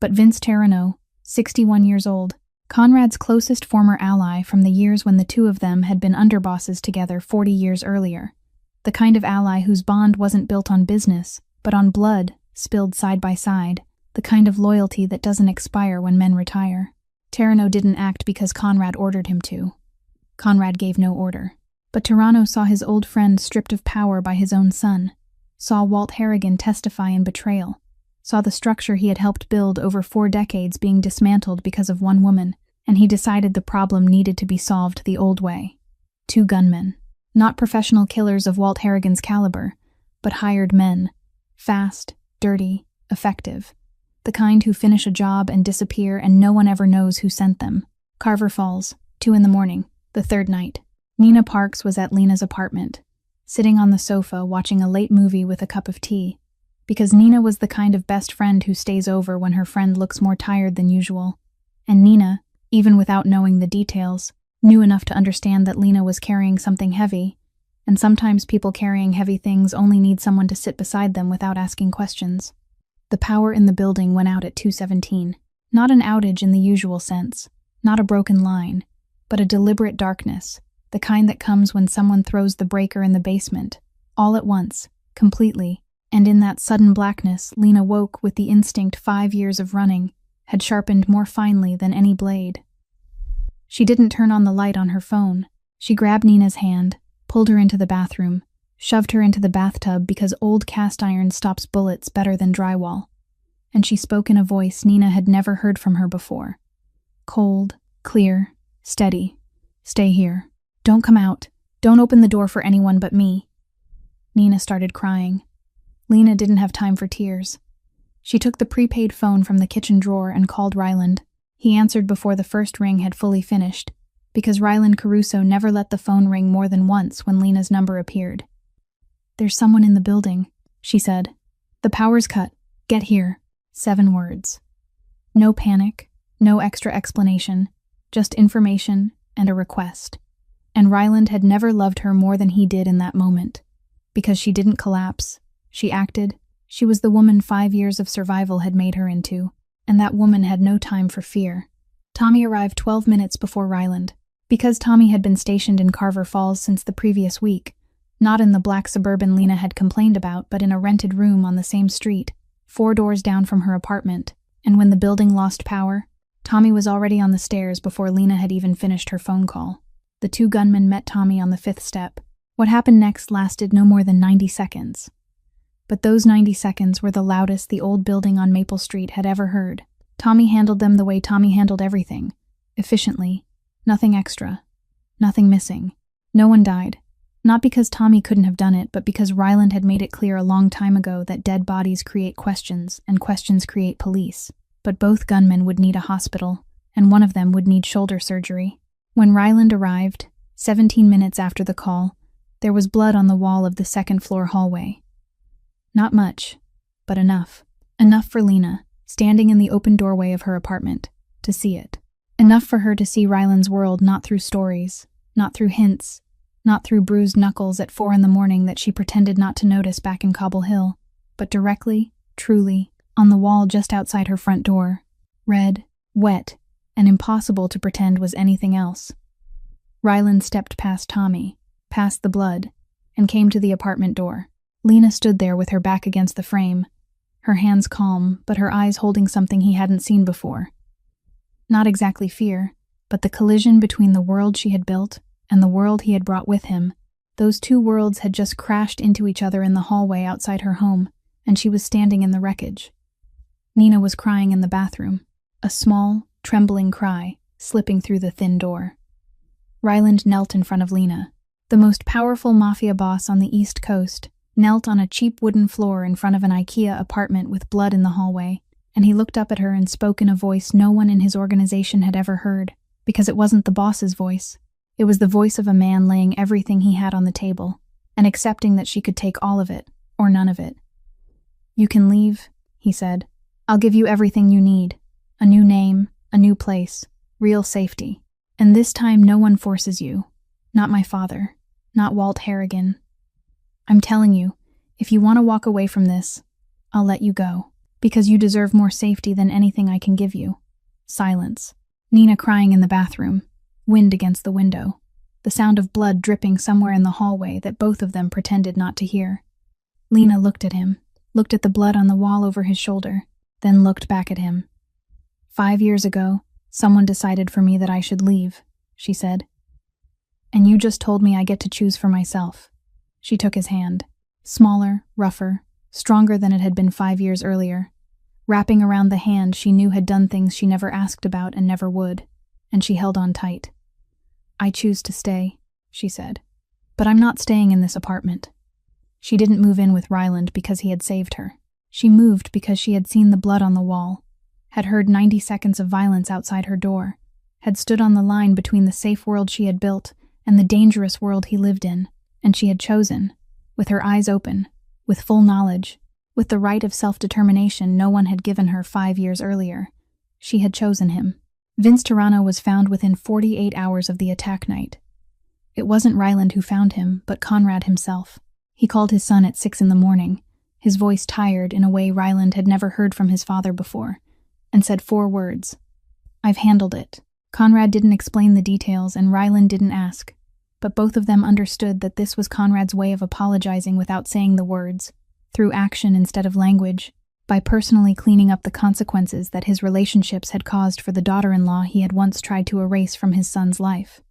but Vince Terrano, 61 years old, Conrad's closest former ally from the years when the two of them had been underbosses together 40 years earlier. The kind of ally whose bond wasn't built on business, but on blood, spilled side by side, the kind of loyalty that doesn't expire when men retire. Terrano didn't act because Conrad ordered him to. Conrad gave no order. But Terrano saw his old friend stripped of power by his own son, saw Walt Harrigan testify in betrayal, saw the structure he had helped build over 4 decades being dismantled because of one woman, and he decided the problem needed to be solved the old way. 2 gunmen. Not professional killers of Walt Harrigan's caliber, but hired men. Fast, dirty, effective. The kind who finish a job and disappear and no one ever knows who sent them. Carver Falls, 2 a.m, the 3rd night. Nina Parks was at Lena's apartment, sitting on the sofa watching a late movie with a cup of tea, because Nina was the kind of best friend who stays over when her friend looks more tired than usual. And Nina, even without knowing the details, knew enough to understand that Lena was carrying something heavy, and sometimes people carrying heavy things only need someone to sit beside them without asking questions. The power in the building went out at 2:17. Not an outage in the usual sense, not a broken line, but a deliberate darkness, the kind that comes when someone throws the breaker in the basement, all at once, completely, and in that sudden blackness, Lena woke with the instinct 5 years of running had sharpened more finely than any blade. She didn't turn on the light on her phone. She grabbed Nina's hand, pulled her into the bathroom, shoved her into the bathtub because old cast iron stops bullets better than drywall. And she spoke in a voice Nina had never heard from her before. Cold, clear, steady. Stay here. Don't come out. Don't open the door for anyone but me. Nina started crying. Lena didn't have time for tears. She took the prepaid phone from the kitchen drawer and called Ryland. He answered before the first ring had fully finished, because Ryland Caruso never let the phone ring more than once when Lena's number appeared. "There's someone in the building," she said. "The power's cut. Get here." 7 words. No panic, no extra explanation, just information and a request. And Ryland had never loved her more than he did in that moment. Because she didn't collapse. She acted. She was the woman 5 years of survival had made her into, and that woman had no time for fear. Tommy arrived 12 minutes before Ryland. Because Tommy had been stationed in Carver Falls since the previous week, not in the black Suburban Lena had complained about, but in a rented room on the same street, 4 doors down from her apartment, and when the building lost power, Tommy was already on the stairs before Lena had even finished her phone call. The 2 gunmen met Tommy on the 5th step. What happened next lasted no more than 90 seconds. But those 90 seconds were the loudest the old building on Maple Street had ever heard. Tommy handled them the way Tommy handled everything. Efficiently. Nothing extra. Nothing missing. No one died. Not because Tommy couldn't have done it, but because Ryland had made it clear a long time ago that dead bodies create questions, and questions create police. But both gunmen would need a hospital, and one of them would need shoulder surgery. When Ryland arrived, 17 minutes after the call, there was blood on the wall of the second-floor hallway. Not much, but enough. Enough for Lena, standing in the open doorway of her apartment, to see it. Enough for her to see Ryland's world not through stories, not through hints, not through bruised knuckles at 4 a.m. that she pretended not to notice back in Cobble Hill, but directly, truly, on the wall just outside her front door, red, wet, and impossible to pretend was anything else. Ryland stepped past Tommy, past the blood, and came to the apartment door. Lena stood there with her back against the frame, her hands calm, but her eyes holding something he hadn't seen before. Not exactly fear, but the collision between the world she had built and the world he had brought with him. Those 2 worlds had just crashed into each other in the hallway outside her home, and she was standing in the wreckage. Nina was crying in the bathroom, a small, trembling cry, slipping through the thin door. Ryland knelt in front of Lena. The most powerful Mafia boss on the East Coast knelt on a cheap wooden floor in front of an IKEA apartment with blood in the hallway, and he looked up at her and spoke in a voice no one in his organization had ever heard, because it wasn't the boss's voice. It was the voice of a man laying everything he had on the table, and accepting that she could take all of it, or none of it. "You can leave," he said. "I'll give you everything you need. A new name, a new place, real safety. And this time no one forces you. Not my father. Not Walt Harrigan. I'm telling you, if you want to walk away from this, I'll let you go. Because you deserve more safety than anything I can give you." Silence. Nina crying in the bathroom. Wind against the window. The sound of blood dripping somewhere in the hallway that both of them pretended not to hear. Lena looked at him, looked at the blood on the wall over his shoulder, then looked back at him. 5 years ago, someone decided for me that I should leave, she said. And you just told me I get to choose for myself. She took his hand. Smaller, rougher, stronger than it had been 5 years earlier. Wrapping around the hand she knew had done things she never asked about and never would, and she held on tight. "I choose to stay," she said. "But I'm not staying in this apartment." She didn't move in with Ryland because he had saved her. She moved because she had seen the blood on the wall, had heard 90 seconds of violence outside her door, had stood on the line between the safe world she had built and the dangerous world he lived in, and she had chosen, with her eyes open, with full knowledge, with the right of self-determination no one had given her 5 years earlier. She had chosen him. Vince Tirano was found within 48 hours of the attack night. It wasn't Ryland who found him, but Conrad himself. He called his son at 6 a.m, his voice tired in a way Ryland had never heard from his father before, and said 4 words. "I've handled it." Conrad didn't explain the details, and Ryland didn't ask. but both of them understood that this was Conrad's way of apologizing without saying the words, through action instead of language, by personally cleaning up the consequences that his relationships had caused for the daughter-in-law he had once tried to erase from his son's life.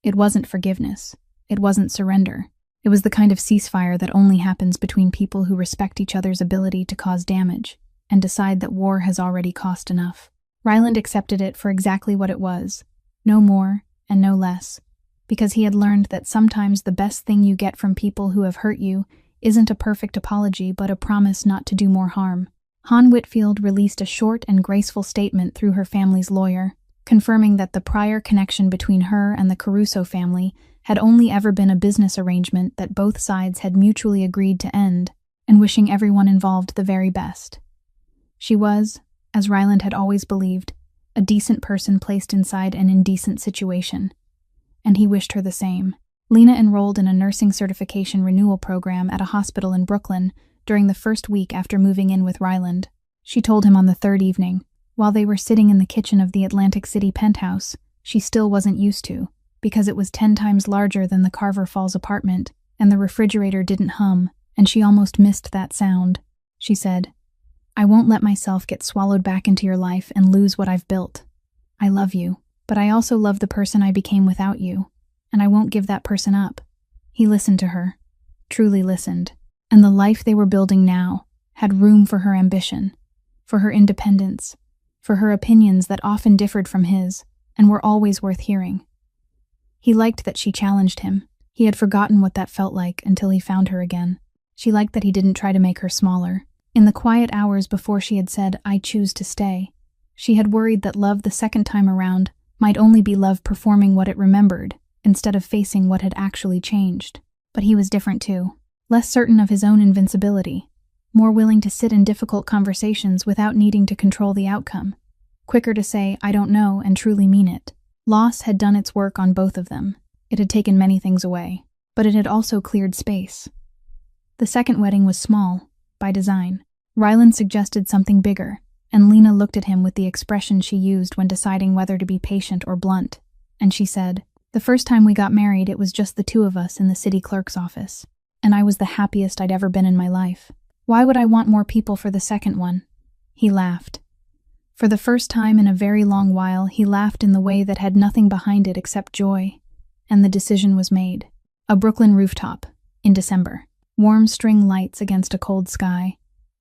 It wasn't forgiveness. It wasn't surrender. It was the kind of ceasefire that only happens between people who respect each other's ability to cause damage and decide that war has already cost enough. Ryland accepted it for exactly what it was, no more and no less, because he had learned that sometimes the best thing you get from people who have hurt you isn't a perfect apology but a promise not to do more harm. Han Whitfield released a short and graceful statement through her family's lawyer, confirming that the prior connection between her and the Caruso family had only ever been a business arrangement that both sides had mutually agreed to end, and wishing everyone involved the very best. She was, as Ryland had always believed, a decent person placed inside an indecent situation, and he wished her the same. Lena enrolled in a nursing certification renewal program at a hospital in Brooklyn during the first week after moving in with Ryland. She told him on the third evening, while they were sitting in the kitchen of the Atlantic City penthouse, she still wasn't used to, because it was 10 times larger than the Carver Falls apartment, and the refrigerator didn't hum, and she almost missed that sound. She said, "I won't let myself get swallowed back into your life and lose what I've built. I love you, but I also love the person I became without you, and I won't give that person up." He listened to her, truly listened, and the life they were building now had room for her ambition, for her independence, for her opinions that often differed from his and were always worth hearing. He liked that she challenged him. He had forgotten what that felt like until he found her again. She liked that he didn't try to make her smaller. In the quiet hours before she had said, "I choose to stay," she had worried that love the second time around might only be love performing what it remembered, instead of facing what had actually changed. But he was different too, less certain of his own invincibility, more willing to sit in difficult conversations without needing to control the outcome, quicker to say, "I don't know," and truly mean it. Loss had done its work on both of them. It had taken many things away, but it had also cleared space. The second wedding was small, by design. Ryland suggested something bigger, and Lena looked at him with the expression she used when deciding whether to be patient or blunt, and she said, "The first time we got married, it was just the two of us in the city clerk's office, and I was the happiest I'd ever been in my life. Why would I want more people for the second one?" He laughed. For the first time in a very long while, he laughed in the way that had nothing behind it except joy, and the decision was made. A Brooklyn rooftop, in December. Warm string lights against a cold sky.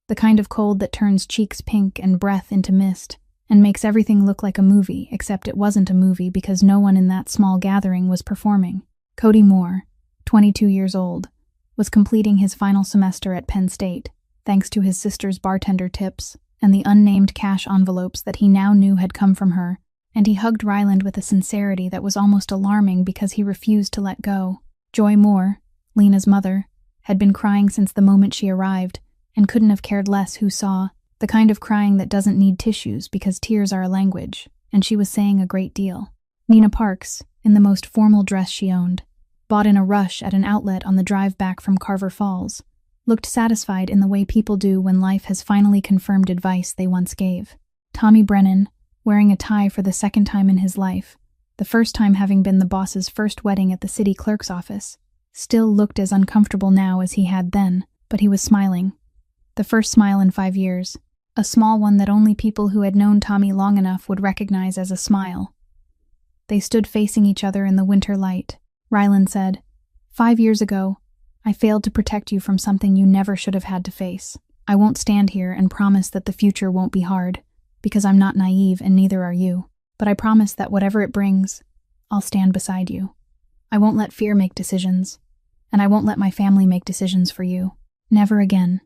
The kind of cold that turns cheeks pink and breath into mist, and makes everything look like a movie, except it wasn't a movie because no one in that small gathering was performing. Cody Moore, 22 years old, was completing his final semester at Penn State, thanks to his sister's bartender tips and the unnamed cash envelopes that he now knew had come from her, and he hugged Ryland with a sincerity that was almost alarming because he refused to let go. Joy Moore, Lena's mother, had been crying since the moment she arrived, and couldn't have cared less who saw, the kind of crying that doesn't need tissues because tears are a language, and she was saying a great deal. Nina Parks, in the most formal dress she owned, bought in a rush at an outlet on the drive back from Carver Falls, looked satisfied in the way people do when life has finally confirmed advice they once gave. Tommy Brennan, wearing a tie for the second time in his life, the first time having been the boss's first wedding at the city clerk's office, still looked as uncomfortable now as he had then, but he was smiling. The first smile in 5 years, a small one that only people who had known Tommy long enough would recognize as a smile. They stood facing each other in the winter light. Ryland said, "5 years ago, I failed to protect you from something you never should have had to face. I won't stand here and promise that the future won't be hard, because I'm not naive and neither are you. But I promise that whatever it brings, I'll stand beside you. I won't let fear make decisions, and I won't let my family make decisions for you. Never again."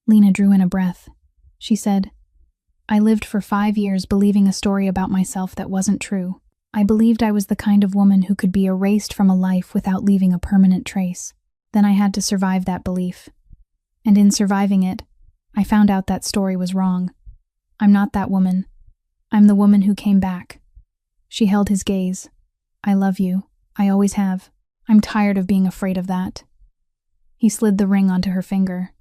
Lena drew in a breath. She said, "I lived for 5 years believing a story about myself that wasn't true. I believed I was the kind of woman who could be erased from a life without leaving a permanent trace. Then I had to survive that belief. And in surviving it, I found out that story was wrong. I'm not that woman. I'm the woman who came back." She held his gaze. "I love you. I always have. I'm tired of being afraid of that." He slid the ring onto her finger.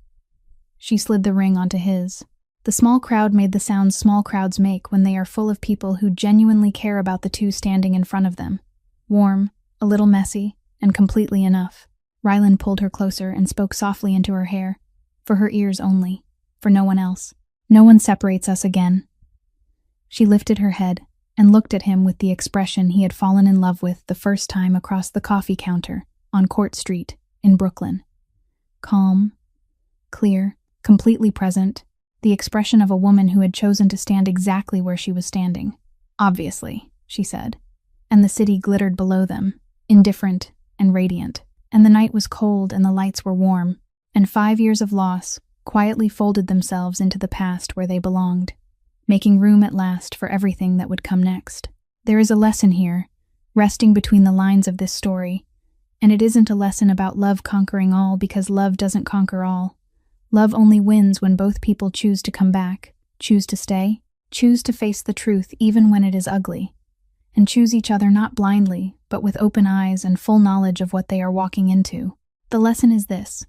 She slid the ring onto his. The small crowd made the sounds small crowds make when they are full of people who genuinely care about the two standing in front of them. Warm, a little messy, and completely enough. Rylan pulled her closer and spoke softly into her hair, for her ears only, for no one else. No one separates us again. She lifted her head and looked at him with the expression he had fallen in love with the first time across the coffee counter on Court Street in Brooklyn. Calm, clear, completely present, the expression of a woman who had chosen to stand exactly where she was standing. Obviously, she said, and the city glittered below them, indifferent and radiant, and the night was cold and the lights were warm, and 5 years of loss quietly folded themselves into the past where they belonged, making room at last for everything that would come next. There is a lesson here, resting between the lines of this story, and it isn't a lesson about love conquering all because love doesn't conquer all. Love only wins when both people choose to come back, choose to stay, choose to face the truth even when it is ugly, and choose each other not blindly, but with open eyes and full knowledge of what they are walking into. The lesson is this: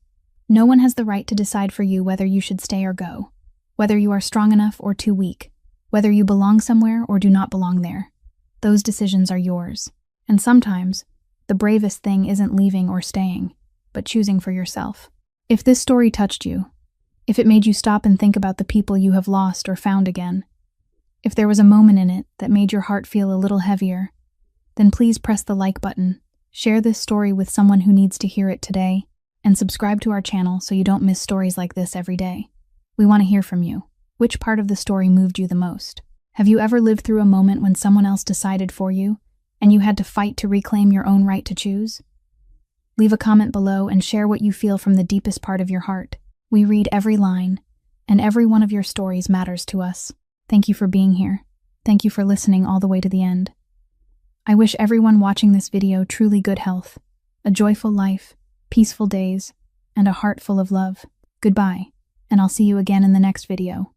no one has the right to decide for you whether you should stay or go, whether you are strong enough or too weak, whether you belong somewhere or do not belong there. Those decisions are yours, and sometimes the bravest thing isn't leaving or staying, but choosing for yourself. If this story touched you, if it made you stop and think about the people you have lost or found again, if there was a moment in it that made your heart feel a little heavier, then please press the like button, share this story with someone who needs to hear it today, and subscribe to our channel so you don't miss stories like this every day. We want to hear from you. Which part of the story moved you the most? Have you ever lived through a moment when someone else decided for you, and you had to fight to reclaim your own right to choose? Leave a comment below and share what you feel from the deepest part of your heart. We read every line, and every one of your stories matters to us. Thank you for being here. Thank you for listening all the way to the end. I wish everyone watching this video truly good health, a joyful life, peaceful days, and a heart full of love. Goodbye, and I'll see you again in the next video.